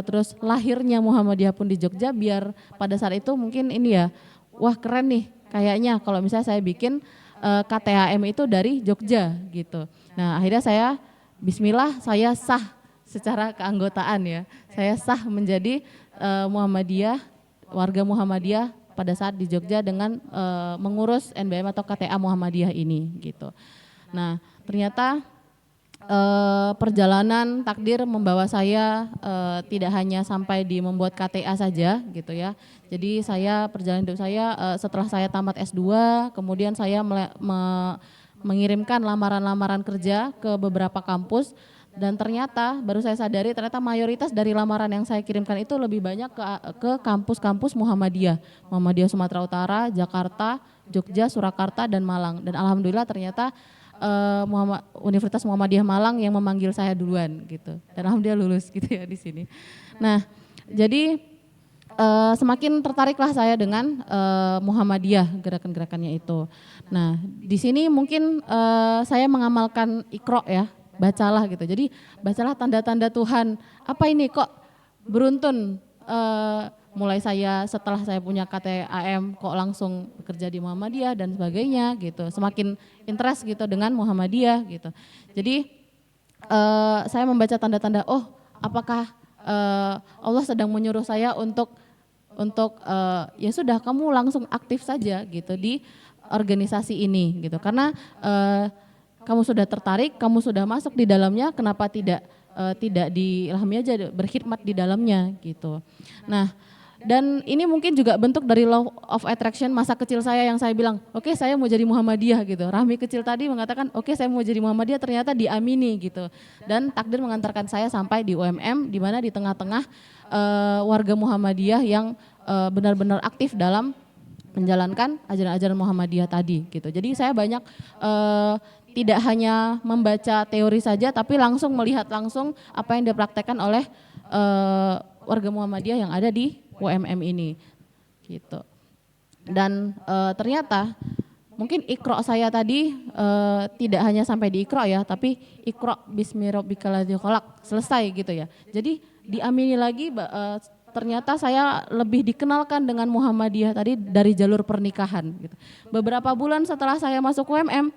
terus lahirnya Muhammadiyah pun di Jogja, biar pada saat itu mungkin ini ya, wah keren nih kayaknya kalau misalnya saya bikin KTAM itu dari Jogja gitu. Nah akhirnya bismillah saya sah secara keanggotaan ya. Saya sah menjadi Muhammadiyah, warga Muhammadiyah pada saat di Jogja dengan mengurus NBM atau KTA Muhammadiyah ini gitu. Nah ternyata perjalanan takdir membawa saya tidak hanya sampai di membuat KTA saja gitu ya. Jadi perjalanan hidup saya setelah saya tamat S2, kemudian saya mengirimkan lamaran-lamaran kerja ke beberapa kampus. Dan ternyata baru saya sadari ternyata mayoritas dari lamaran yang saya kirimkan itu lebih banyak ke kampus-kampus Muhammadiyah. Muhammadiyah Sumatera Utara, Jakarta, Jogja, Surakarta, dan Malang. Dan alhamdulillah ternyata Universitas Muhammadiyah Malang yang memanggil saya duluan gitu. Dan alhamdulillah lulus gitu ya di sini. Nah jadi semakin tertariklah saya dengan Muhammadiyah, gerakan-gerakannya itu. Nah, di sini mungkin saya mengamalkan Iqra ya, bacalah gitu. Jadi bacalah tanda-tanda Tuhan. Apa ini kok beruntun? Mulai saya setelah saya punya KTAM kok langsung bekerja di Muhammadiyah dan sebagainya gitu. Semakin interest gitu dengan Muhammadiyah gitu. Jadi saya membaca tanda-tanda, oh apakah Allah sedang menyuruh saya untuk ya sudah kamu langsung aktif saja gitu di organisasi ini gitu. Karena kamu sudah tertarik, kamu sudah masuk di dalamnya, kenapa tidak diilhami aja berkhidmat di dalamnya gitu. Nah, dan ini mungkin juga bentuk dari law of attraction masa kecil saya yang saya bilang, oke, saya mau jadi Muhammadiyah gitu. Rahmi kecil tadi mengatakan, oke, saya mau jadi Muhammadiyah, ternyata diamini gitu. Dan takdir mengantarkan saya sampai di UMM, di mana di tengah-tengah warga Muhammadiyah yang benar-benar aktif dalam menjalankan ajaran-ajaran Muhammadiyah tadi gitu. Jadi saya banyak tidak hanya membaca teori saja, tapi langsung melihat langsung apa yang dipraktekkan oleh warga Muhammadiyah yang ada di UMM ini gitu. Dan ternyata mungkin Iqra saya tadi tidak hanya sampai di Iqra ya, tapi Iqra bismi rabbikal ladzi khalaq, selesai gitu ya. Jadi diamini lagi ternyata saya lebih dikenalkan dengan Muhammadiyah tadi dari jalur pernikahan gitu. Beberapa bulan setelah saya masuk UMM,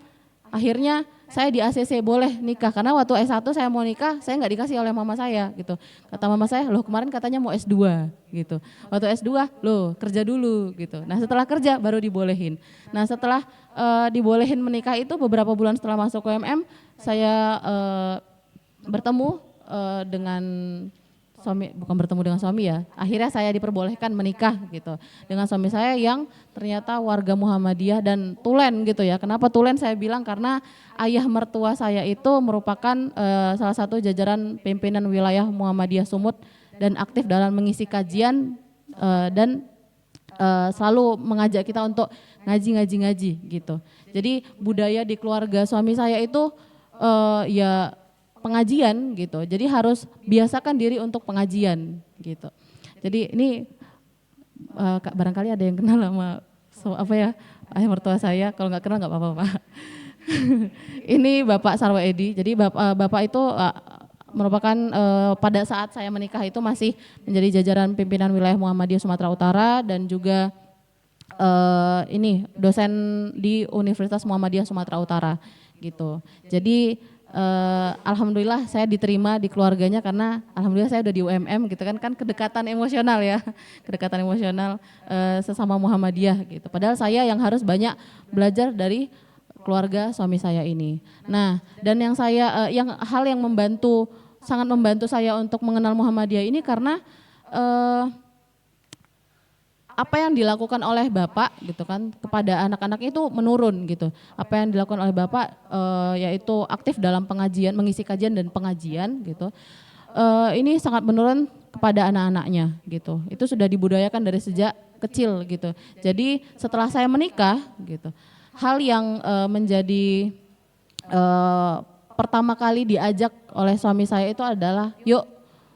akhirnya saya di ACC boleh nikah, karena waktu S1 saya mau nikah, saya nggak dikasih oleh mama saya gitu. Kata mama saya, loh kemarin katanya mau S2 gitu. Waktu S2, loh kerja dulu gitu. Nah setelah kerja baru dibolehin. Nah setelah dibolehin menikah itu beberapa bulan setelah masuk UMM, saya bertemu dengan suami, bukan bertemu dengan suami ya, akhirnya saya diperbolehkan menikah gitu dengan suami saya yang ternyata warga Muhammadiyah dan tulen gitu ya. Kenapa tulen saya bilang, karena ayah mertua saya itu merupakan salah satu jajaran pimpinan wilayah Muhammadiyah Sumut dan aktif dalam mengisi kajian dan selalu mengajak kita untuk ngaji gitu. Jadi budaya di keluarga suami saya itu ya pengajian gitu. Jadi harus biasakan diri untuk pengajian gitu. Jadi ini barangkali ada yang kenal sama ayah mertua saya. Kalau nggak kenal nggak apa-apa Pak. Ini Bapak Sarwa Edi. Jadi Bapak itu merupakan pada saat saya menikah itu masih menjadi jajaran pimpinan wilayah Muhammadiyah Sumatera Utara dan juga ini dosen di Universitas Muhammadiyah Sumatera Utara gitu. Jadi alhamdulillah saya diterima di keluarganya, karena alhamdulillah saya udah di UMM gitu kan kedekatan emosional ya, kedekatan emosional sesama Muhammadiyah gitu. Padahal saya yang harus banyak belajar dari keluarga suami saya ini. Nah, dan yang hal yang sangat membantu saya untuk mengenal Muhammadiyah ini karena apa yang dilakukan oleh Bapak gitu kan kepada anak-anak itu menurun gitu. Apa yang dilakukan oleh Bapak yaitu aktif dalam pengajian, mengisi kajian dan pengajian gitu. Ini sangat menurun kepada anak-anaknya gitu. Itu sudah dibudayakan dari sejak kecil gitu. Jadi setelah saya menikah gitu, hal yang menjadi pertama kali diajak oleh suami saya itu adalah yuk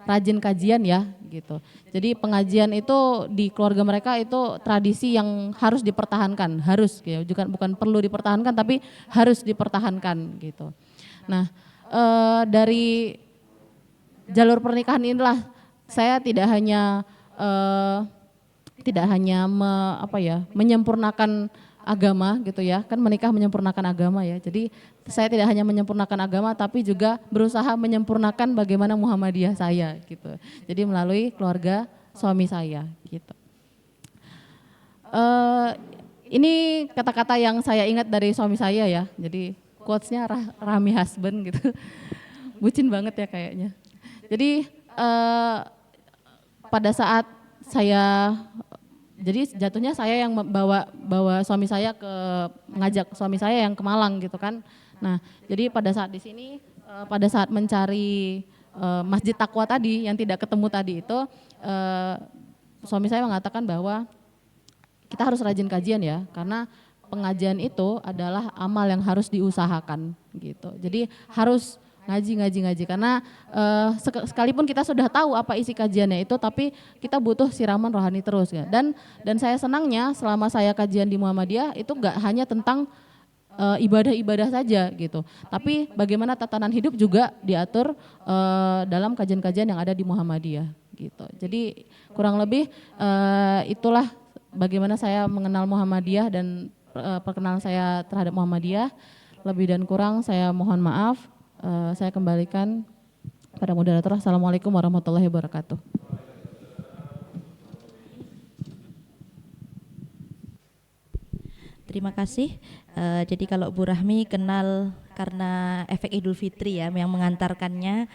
rajin kajian ya gitu. Jadi pengajian itu di keluarga mereka itu tradisi yang harus dipertahankan, harus gitu. Bukan perlu dipertahankan tapi harus dipertahankan gitu. Nah, dari jalur pernikahan inilah saya tidak hanya menyempurnakan agama gitu ya, kan menikah menyempurnakan agama ya. Jadi saya tidak hanya menyempurnakan agama tapi juga berusaha menyempurnakan bagaimana Muhammadiyah saya gitu. Jadi melalui keluarga suami saya gitu. Ini kata-kata yang saya ingat dari suami saya ya. Jadi quotes-nya Rahmi husband gitu. Bucin banget ya kayaknya. Jadi pada saat saya jatuhnya saya yang bawa suami saya mengajak suami saya yang ke Malang gitu kan. Nah, jadi pada saat di sini pada saat mencari Masjid Taqwa tadi yang tidak ketemu tadi itu suami saya mengatakan bahwa kita harus rajin kajian ya, karena pengajian itu adalah amal yang harus diusahakan gitu. Jadi harus ngaji karena sekalipun kita sudah tahu apa isi kajiannya itu, tapi kita butuh siraman rohani terus ya. Dan saya senangnya selama saya kajian di Muhammadiyah itu enggak hanya tentang ibadah-ibadah saja gitu, tapi bagaimana tatanan hidup juga diatur dalam kajian-kajian yang ada di Muhammadiyah gitu. Jadi kurang lebih itulah bagaimana saya mengenal Muhammadiyah dan perkenalan saya terhadap Muhammadiyah. Lebih dan kurang saya mohon maaf. Saya kembalikan pada moderator. Assalamualaikum warahmatullahi wabarakatuh. Terima kasih. Jadi kalau Bu Rahmi kenal karena efek Idul Fitri ya, yang mengantarkannya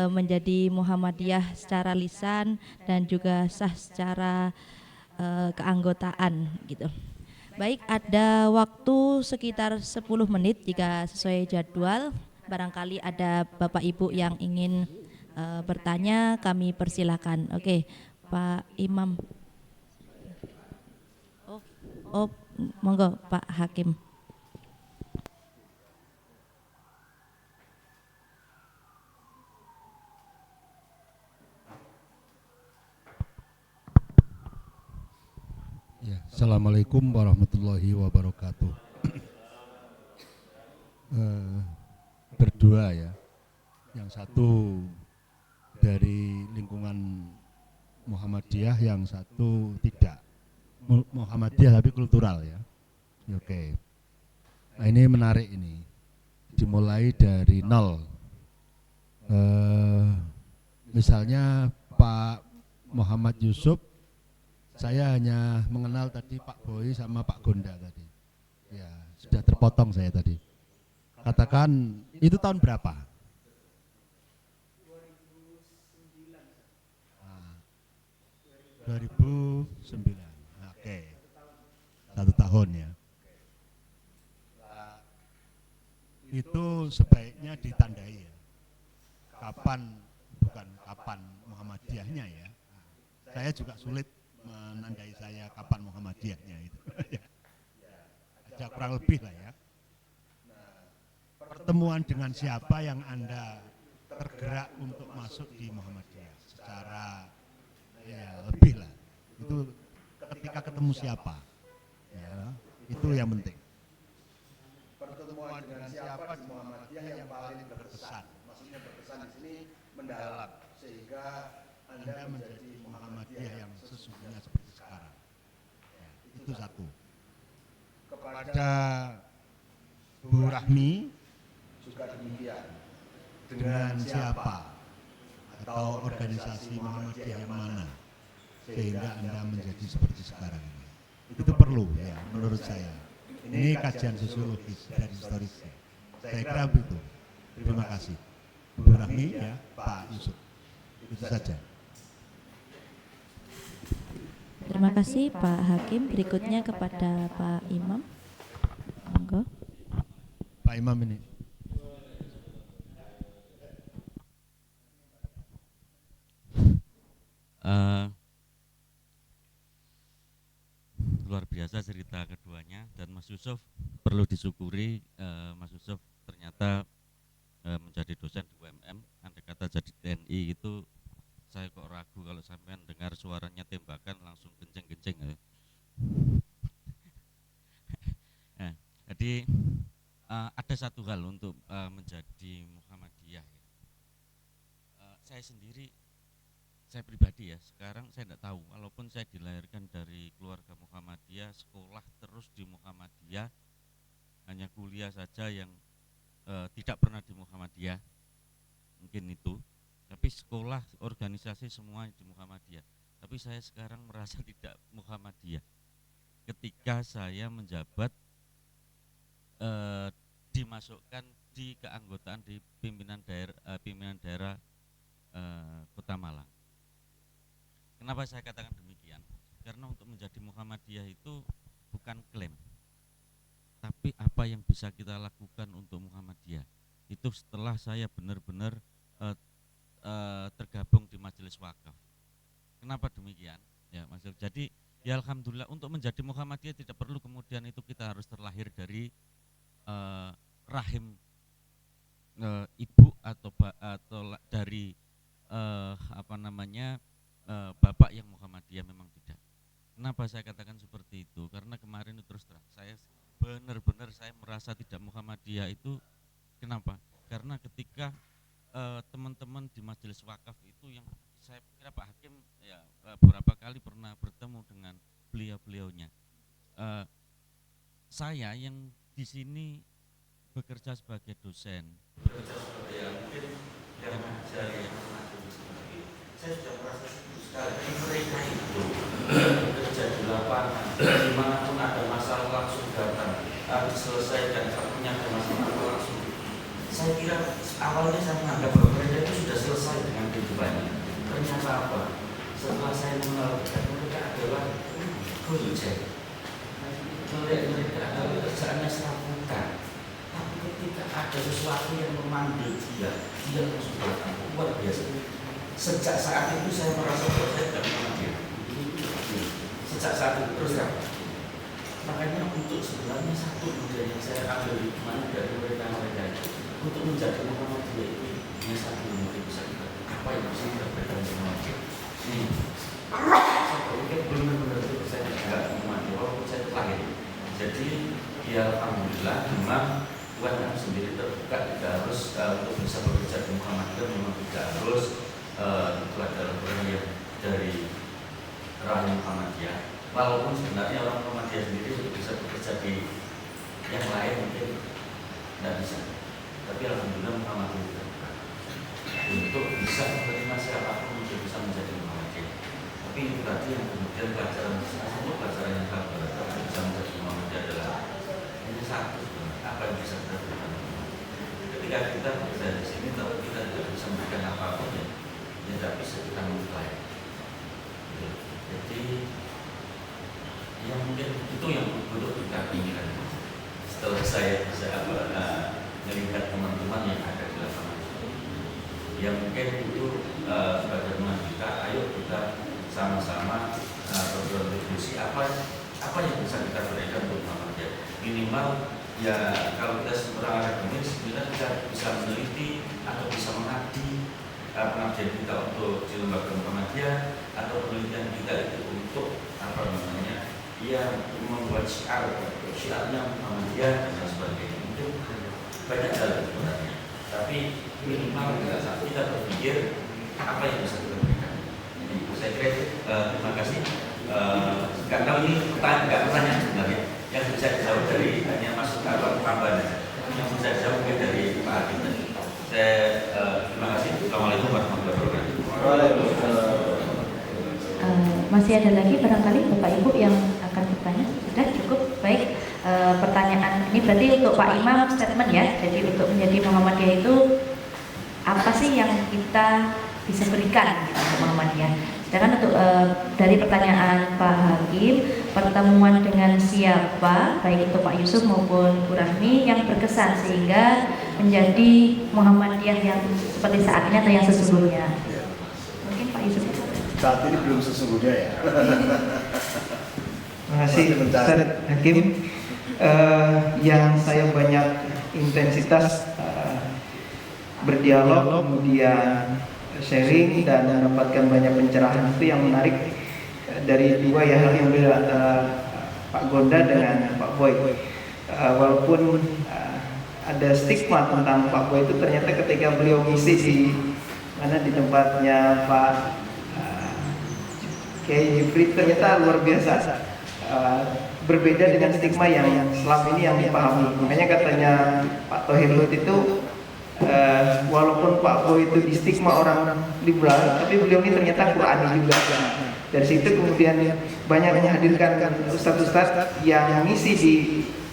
menjadi Muhammadiyah secara lisan dan juga sah secara keanggotaan gitu. Baik, ada waktu sekitar 10 menit jika sesuai jadwal. Barangkali ada Bapak Ibu yang ingin bertanya, kami persilakan. Oke, Pak Imam. Oh, monggo Pak Hakim. Ya, Assalamualaikum warahmatullahi wabarakatuh. Berdua ya, yang satu dari lingkungan Muhammadiyah, yang satu tidak Muhammadiyah tapi kultural ya. Oke. Nah, ini menarik ini. Dimulai dari nol. Misalnya Pak Muhammad Yusuf, saya hanya mengenal tadi Pak Boy sama Pak Gonda tadi. Ya, sudah terpotong saya tadi. Katakan itu tahun berapa? 2009. Oke. 1 tahun ya. Itu sebaiknya ditandai ya. Kapan, bukan kapan Muhammadiyahnya ya. Saya juga sulit menandai saya kapan Muhammadiyahnya itu. Ada kurang lebih lah ya. Pertemuan dengan siapa yang Anda tergerak untuk masuk di Muhammadiyah secara ya lebih lah. Itu ketika ketemu siapa, ya itu yang penting. Pertemuan dengan siapa di Muhammadiyah yang paling berkesan, maksudnya berkesan di sini mendalam sehingga Anda menjadi Muhammadiyah yang sesungguhnya seperti sekarang. Ya, itu satu. Kepada Bu Rahmi juga demikian. Dengan siapa atau organisasi Muhammadiyah yang mana sehingga Anda menjadi seperti sekarang ini. Itu perlu ya menurut saya. Ini kajian sosiologis dari historisnya. Saya kira begitu. Terima kasih. Bu Rahmi ya, Pak Yusuf. Itu saja. Terima kasih Pak Hakim. Berikutnya kepada Pak Imam. Monggo. Pak Imam ini. Luar biasa cerita keduanya, dan Mas Yusuf perlu disyukuri. Mas Yusuf ternyata menjadi dosen di UMM. Andai kata jadi TNI itu saya kok ragu kalau sampean dengar suaranya tembakan langsung kenceng-kenceng. Nah, jadi ada satu hal untuk menjadi Muhammadiyah. Saya sendiri, saya pribadi ya, sekarang saya tidak tahu, walaupun saya dilahirkan dari keluarga Muhammadiyah, sekolah terus di Muhammadiyah, hanya kuliah saja yang tidak pernah di Muhammadiyah, mungkin itu, tapi sekolah, organisasi semua di Muhammadiyah. Tapi saya sekarang merasa tidak Muhammadiyah ketika saya menjabat, dimasukkan di keanggotaan di pimpinan daerah Kota Malang. Kenapa saya katakan demikian? Karena untuk menjadi Muhammadiyah itu bukan klaim, tapi apa yang bisa kita lakukan untuk Muhammadiyah. Itu setelah saya benar-benar tergabung di Majelis Wakaf. Kenapa demikian? Ya, Mas. Jadi, ya alhamdulillah, untuk menjadi Muhammadiyah tidak perlu kemudian itu kita harus terlahir dari rahim ibu dari bapak yang Muhammadiyah, memang tidak. Kenapa saya katakan seperti itu? Karena kemarin itu terus terang saya benar-benar saya merasa tidak Muhammadiyah itu. Kenapa? Karena ketika teman-teman di majelis wakaf itu, yang saya kira Pak Hakim ya beberapa kali pernah bertemu dengan beliau-beliaunya. Saya yang di sini bekerja sebagai dosen, bekerja sebagai yang mengajar, yang saya sudah merasa setuju sekali. Mereka itu bekerja di lapangan, dimanapun ada masalah langsung datang, harus selesaikan, punya ada masalah langsung. Saya kira awalnya saya menganggap bahwa mereka itu sudah selesai dengan kehidupannya. Ternyata apa? Setelah saya mengenal mereka adalah gojek. Mereka adalah kerjaannya serabutan. Tapi ketika ada sesuatu yang memanggil dia langsung datang. Luar biasa. Sejak saat itu saya merasa bahwa saya tidak pernah dia. Sejak saat itu terus ya. Makanya untuk sebenarnya satu model yang saya ambil hikmahnya dari mereka itu, untuk menjadi Muhammadiyah itu hanya satu yang mungkin bisa kita. Apa yang bisa kita berikan sama dia? Nih, saya berpikir benar-benar itu saya tidak Muhammadiyah walaupun saya lahir. Jadi ya alhamdulillah memang Tuhan sendiri terbuka, tidak harus untuk bisa bekerja di Muhammadiyah memang tidak harus itu adalah orang yang dari rahim Muhammadiyah. Walaupun sebenarnya orang Muhammadiyah sendiri sudah bisa bekerja di yang lain mungkin tidak bisa. Tapi alhamdulillah Muhammadiyah terbuka untuk bisa menerima siapapun untuk bisa menjadi Muhammadiyah. Tapi itu tadi yang kemudian pelajaran untuk pelajaran yang kalau bisa menjadi Muhammadiyah adalah hanya satu sebenarnya, apa yang bisa kita berikan. Ketika kita bekerja di sini tapi kita tidak bisa memberikan apapun ya tidak bisa kita mengklaim. Jadi yang mungkin itu yang perlu kita inginkan. Setelah saya bisa melihat teman-teman yang ada di lapangan, yang mungkin itu bagaimana kita, ayo kita sama-sama berkontribusi apa yang bisa kita berikan untuk Muhammadiyah. Minimal ya kalau kita orang akademis kita bisa meneliti atau bisa mengabdi pengabdian kita untuk di lembaga Muhammadiyah, atau penelitian kita itu untuk ya membuat syiarnya Muhammadiyah dan sebagainya. Itu banyak hal sebenarnya, tapi minimal kita berpikir apa yang bisa kita berikan. Saya kira terima kasih. Nggak tahu ini pertanyaan sebenarnya yang bisa dijawab dari hanya masuk atau tambahan yang bisa dijawab mungkin dari Pak Hakim tadi. Saya terima kasih. Assalamualaikum warahmatullahi wabarakatuh. Masih ada lagi barangkali Bapak Ibu yang akan bertanya? Sudah cukup baik. Pertanyaan ini berarti untuk Pak Imam statement ya. Jadi untuk menjadi Muhammadiyah itu apa sih yang kita bisa berikan untuk Muhammadiyah? Sedangkan untuk dari pertanyaan Pak Hakim, pertemuan dengan siapa baik itu Pak Yusuf maupun Bu Rahmi yang berkesan sehingga menjadi Muhammadiyah yang seperti saat ini atau yang sesungguhnya? Mungkin Pak Yusuf. Saat ini belum sesungguhnya ya. Terima kasih Ustaz Hakim. Yang saya banyak intensitas berdialog, kemudian sharing dan mendapatkan banyak pencerahan itu yang menarik dari dua ya hal yang beda antara Pak Gonda dengan Pak Boy. Walaupun ada stigma tentang Pak Boy itu, ternyata ketika beliau ngisi di tempatnya Pak Kiai Jufri ternyata luar biasa. Berbeda dengan stigma yang selama ini yang dipahami. Makanya katanya Pak Thohir Lut itu walaupun Pak Boy itu di stigma orang liberal, tapi beliau ini ternyata Qurani juga. Dari situ kemudian banyak menghadirkan ustadz-ustadz yang mengisi di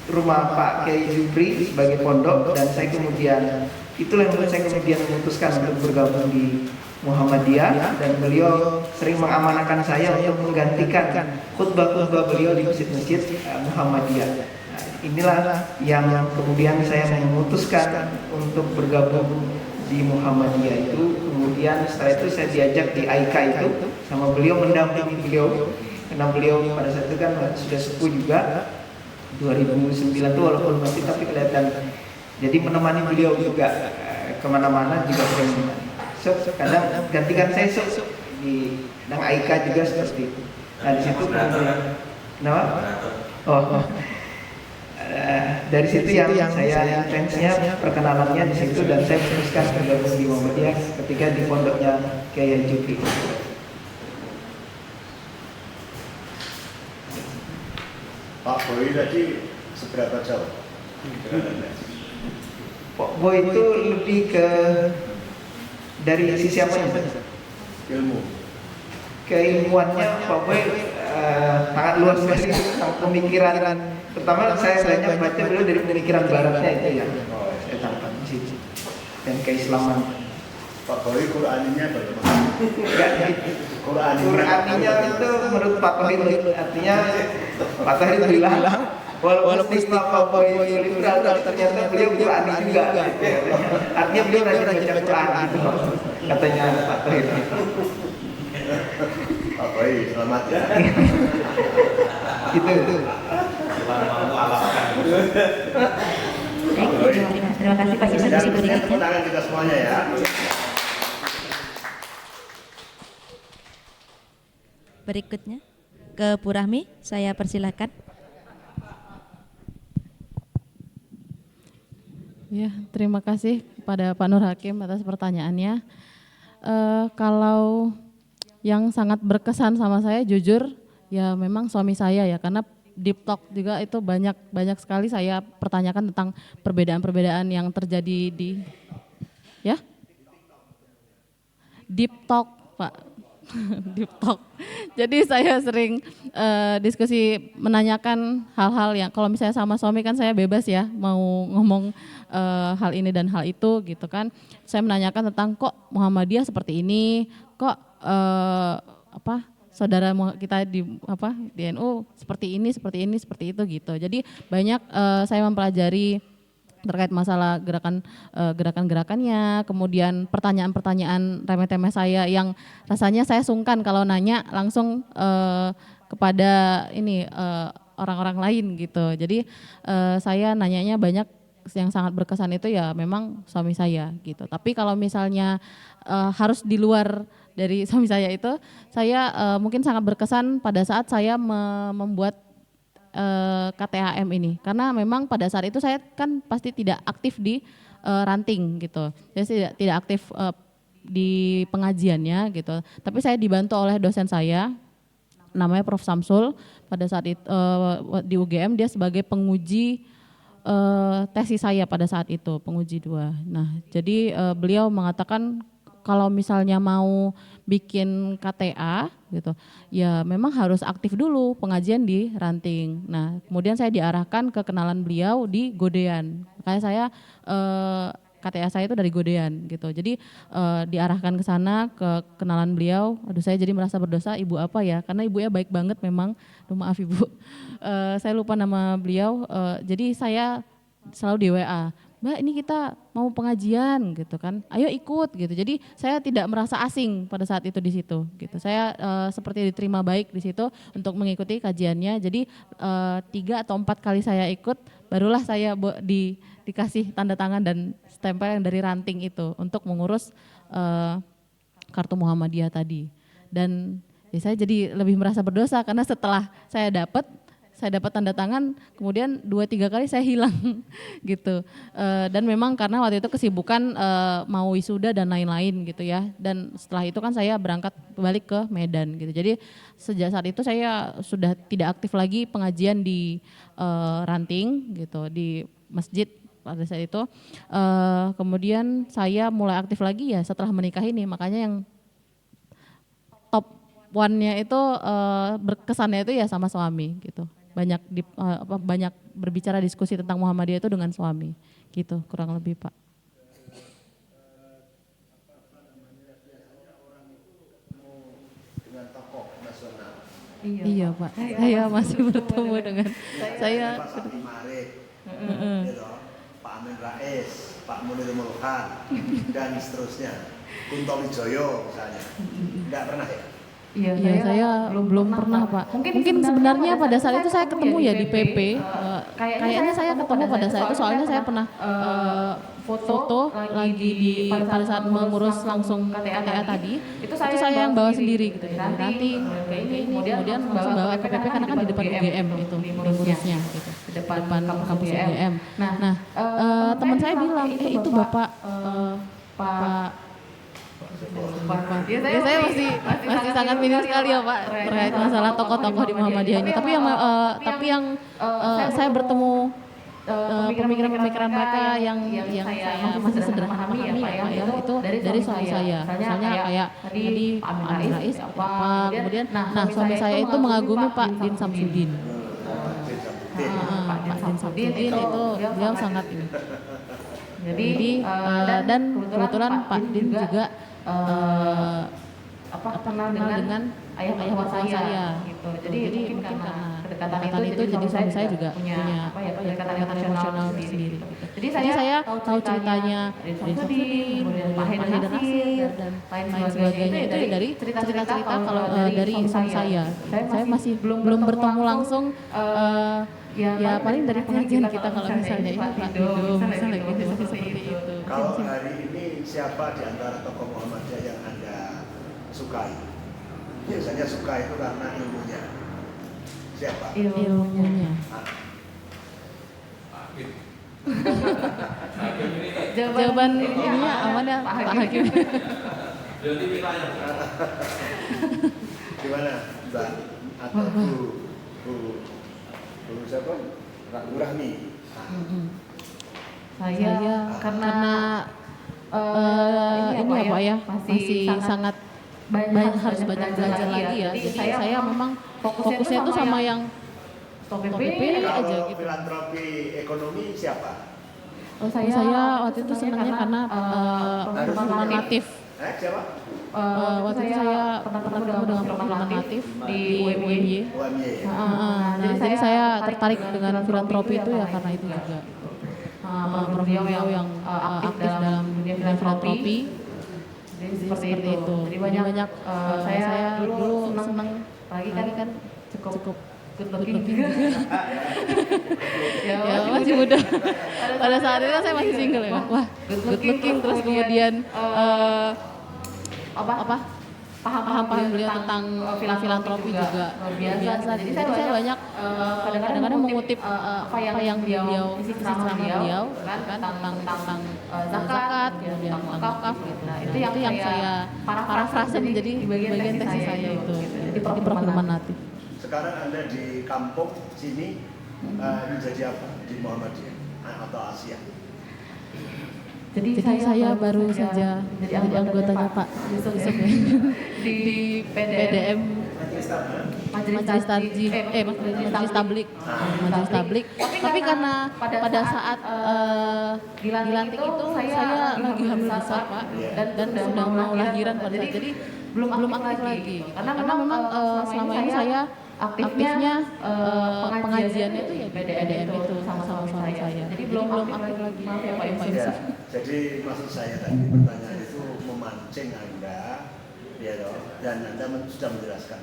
rumah Pak Kiai Jufri sebagai pondok, dan saya kemudian itulah yang membuat saya kemudian memutuskan untuk bergabung di Muhammadiyah, dan beliau sering mengamanahkan saya untuk menggantikan khutbah-khutbah beliau di masjid-masjid Muhammadiyah. Nah, inilah yang kemudian saya memutuskan untuk bergabung di Muhammadiyah itu. Kemudian setelah itu saya diajak di AIK itu sama beliau, mendampingi beliau karena beliau pada saat itu kan sudah sepuh juga. 2009 itu walaupun masih tapi kelihatan Jadi menemani beliau juga kemana-mana juga sering menemani. So, kadang gantikan saya di Nang Aika juga seperti itu. Nah di situ kemudian, kenapa? Oh. Dari situ yang saya intensnya perkenalannya di situ, dan saya memutuskan bergabung di Muhammadiyah ketika di pondoknya Kiai Jupri. Pak Boy tadi seberapa jauh? Pak Boy itu lebih ke dari sisi apa ya? Ilmu. Keilmuannya Pak Boy sangat luas sekali tentang pemikiran. Pertama saya banyak baca beliau dari pemikiran baratnya itu yang saya tangkap di situ, dan keislaman. Pak Boy Qur'aninya bagaimana? Qur'aninya itu menurut Pak Tohir, artinya Pak Tohir bilang walaupun istilah Pak Boy liberal, ternyata beliau Qur'ani juga. Artinya beliau rajin baca Qur'an gitu, katanya Pak Tohir. Pak Boy selamat ya. Itu. Terima kasih Pak Yusuf. Dan tepuk tangan kita semuanya ya. Berikutnya ke Bu Rahmi, saya persilakan. Ya, terima kasih kepada Pak Nur Hakim atas pertanyaannya. Kalau yang sangat berkesan sama saya, jujur ya memang suami saya ya, karena deep talk juga itu banyak sekali saya pertanyakan tentang perbedaan-perbedaan yang terjadi di ya deep talk Pak. Deep talk. Jadi saya sering diskusi menanyakan hal-hal yang kalau misalnya sama suami kan saya bebas ya mau ngomong hal ini dan hal itu gitu kan. Saya menanyakan tentang kok Muhammadiyah seperti ini, kok saudara kita di NU seperti ini seperti itu gitu. Jadi banyak saya mempelajari terkait masalah gerakan-gerakannya, kemudian pertanyaan-pertanyaan remeh-temeh saya yang rasanya saya sungkan kalau nanya langsung kepada orang-orang lain gitu. Jadi saya nanyanya banyak, yang sangat berkesan itu ya memang suami saya gitu. Tapi kalau misalnya harus di luar dari suami saya itu, saya mungkin sangat berkesan pada saat saya membuat KTHM ini, karena memang pada saat itu saya kan pasti tidak aktif di ranting gitu, saya tidak aktif di pengajiannya gitu, tapi saya dibantu oleh dosen saya namanya Prof Samsul pada saat itu di UGM, dia sebagai penguji tesis saya pada saat itu, penguji 2. Nah jadi beliau mengatakan kalau misalnya mau bikin KTA gitu, ya memang harus aktif dulu pengajian di ranting. Nah kemudian saya diarahkan ke kenalan beliau di Godean. Makanya saya KTA saya itu dari Godean gitu. Jadi diarahkan ke sana ke kenalan beliau. Aduh saya jadi merasa berdosa, ibu apa ya? Karena ibunya baik banget memang. Aduh maaf ibu. Saya lupa nama beliau. Jadi saya selalu di WA. Mbak ini kita mau pengajian gitu kan, ayo ikut gitu. Jadi saya tidak merasa asing pada saat itu di situ gitu. Saya seperti diterima baik di situ untuk mengikuti kajiannya. Jadi 3 atau 4 kali saya ikut, barulah saya dikasih tanda tangan dan stempel yang dari ranting itu untuk mengurus kartu Muhammadiyah tadi. Dan ya saya jadi lebih merasa berdosa karena setelah saya dapat tanda tangan, kemudian 2-3 kali saya hilang gitu. Dan memang karena waktu itu kesibukan mau wisuda dan lain-lain gitu ya. Dan setelah itu kan saya berangkat balik ke Medan gitu. Jadi sejak saat itu saya sudah tidak aktif lagi pengajian di ranting gitu, di masjid pada saat itu. Kemudian saya mulai aktif lagi ya setelah menikah ini. Makanya yang top one-nya itu berkesannya itu ya sama suami gitu. Banyak berbicara diskusi tentang Muhammadiyah itu dengan suami gitu, kurang lebih Pak. Dengan tokoh nasional. Iya Pak, saya masih bertemu dengan saya. Pak Sapi Marif, Pak Amin Rais, Pak Munir Mulkan, dan seterusnya. Kunto Wijoyo misalnya. Enggak pernah ya? Iya, saya belum pernah Pak. Mungkin sebenarnya pada saat itu saya ketemu ya di PP Kayaknya saya ketemu pada saat itu, soalnya saya pernah foto lagi pada saat mengurus langsung KTA tadi, itu saya yang bawa sendiri gitu, dari ranting ke ini, kemudian langsung bawa ke PP karena kan di depan UGM itu ngurusnya gitu, di depan kampus UGM. Nah, teman saya bilang, itu Bapak Pak. Ya, saya masih sangat minim sekali ya Pak terkait masalah tokoh-tokoh di Muhammadiyah ini. Tapi yang saya bertemu pemikiran-pemikiran mereka yang saya masih sederhana memahami ya Pak ya, itu dari suami saya. Misalnya kayak tadi Pak Amin Rais apa, kemudian suami saya itu mengagumi Pak Din Samsudin. Pak Din Samsudin itu beliau sangat ini. Jadi dan kebetulan Pak Din juga kenal dengan ayah saya gitu. Jadi mungkin karena kedekatan itu jadi suami saya juga punya kedekatan emosional sendiri. Jadi saya tahu ceritanya Din Samsudin, Pak Haidar Nasir dan lain sebagainya itu dari cerita-cerita kalau dari suami saya. Saya masih belum bertemu langsung, ya paling dari pengajian kita kalau misalnya ini Pak Dido misalnya gitu, masih seperti itu. Kalau hari ini siapa di antara tokoh Muhammadiyah yang Anda sukai? Biasanya suka itu karena ilmunya. Siapa? Ilmunya. Jawaban ininya aman ya Pak Hakim. Gimana Mbak atau Bu siapa? Bu Rahmi. Saya karena ini ya Pak ya, masih sangat harus banyak belajar lagi ya. Jadi saya memang fokusnya itu sama yang Stop PP aja Kalau gitu. filantropi ekonomi siapa? Saya waktu itu senangnya karena film natif. Siapa? Waktu itu saya pernah ketemu dengan film natif di UMY. Jadi saya tertarik dengan filantropi itu ya karena itu juga. Beliau yang aktif dalam dunia filantropi. Jadi seperti itu. Jadi banyak saya dulu senang, lagi kan cukup good looking juga. Ya masih muda. Pada saat itu kan saya masih single ya. Wah, good looking terus kemudian paham beliau tentang filantropi juga luar biasa. Jadi saya banyak kadang-kadang mengutip apa yang beliau isi ceramah beliau kan tentang zakat, kemudian tentang wakaf gitu. Nah, itu yang saya parafrase menjadi bagian tesis saya itu di perfilman natif. Sekarang Anda di kampung sini menjadi apa di Muhammadiyah atau Asia? Jadi saya baru saja jadi anggotanya Pak Yusuf ya. di PDM Majelis Tablik. Tapi karena pada saat dilantik itu saya lagi hamil besar Pak dan sudah mau lahiran pada saat, jadi belum aktif lagi. Karena memang selama ini saya aktifnya pengajiannya itu ya di PDM itu sama suami saya. Jadi belum aktif lagi. Maaf ya Pak Yusuf. Jadi maksud saya tadi pertanyaan itu memancing Anda, ya toh, dan Anda sudah menjelaskan.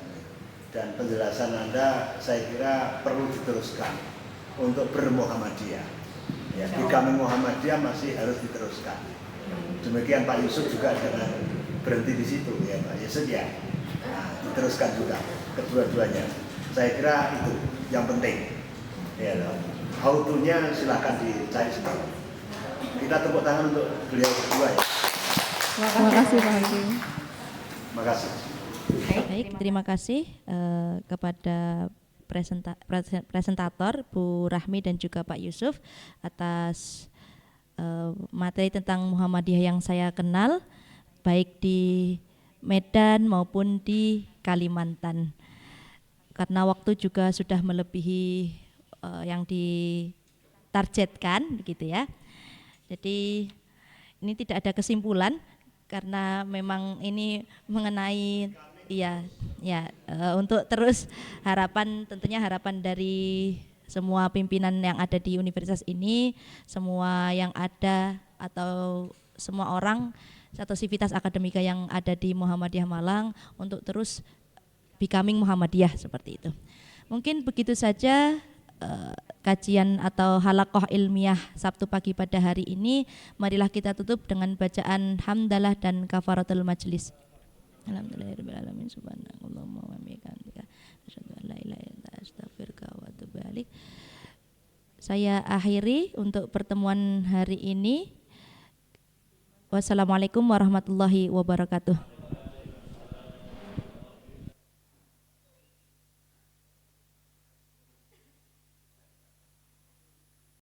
Dan penjelasan Anda saya kira perlu diteruskan untuk bermuhammadiyah. Ya, becoming Muhammadiyah masih harus diteruskan. Demikian Pak Yusuf juga jangan berhenti di situ ya Pak Yusuf ya. Nah, diteruskan juga kedua-duanya. Saya kira itu yang penting. Ya toh. How to-nya silakan dicari sendiri. Kita tepuk tangan untuk beliau berdua ya. Terima kasih Pak Hakim. Terima kasih. Baik, terima kasih kepada presentator Bu Rahmi dan juga Pak Yusuf atas materi tentang Muhammadiyah yang saya kenal baik di Medan maupun di Kalimantan. Karena waktu juga sudah melebihi yang ditargetkan begitu ya. Jadi ini tidak ada kesimpulan karena memang ini mengenai untuk terus tentunya harapan dari semua pimpinan yang ada di universitas ini, semua yang ada atau semua orang atau sivitas akademika yang ada di Muhammadiyah Malang untuk terus becoming Muhammadiyah seperti itu. Mungkin begitu saja kajian atau halaqah ilmiah Sabtu pagi pada hari ini. Marilah kita tutup dengan bacaan hamdalah dan kafaratul majlis. Alhamdulillahirabbil alamin, subhanakallahumma wa bihamdika asyhadu an la ilaha illa anta astaghfiruka wa atubu ilaik. Saya akhiri untuk pertemuan hari ini. Wassalamualaikum warahmatullahi wabarakatuh.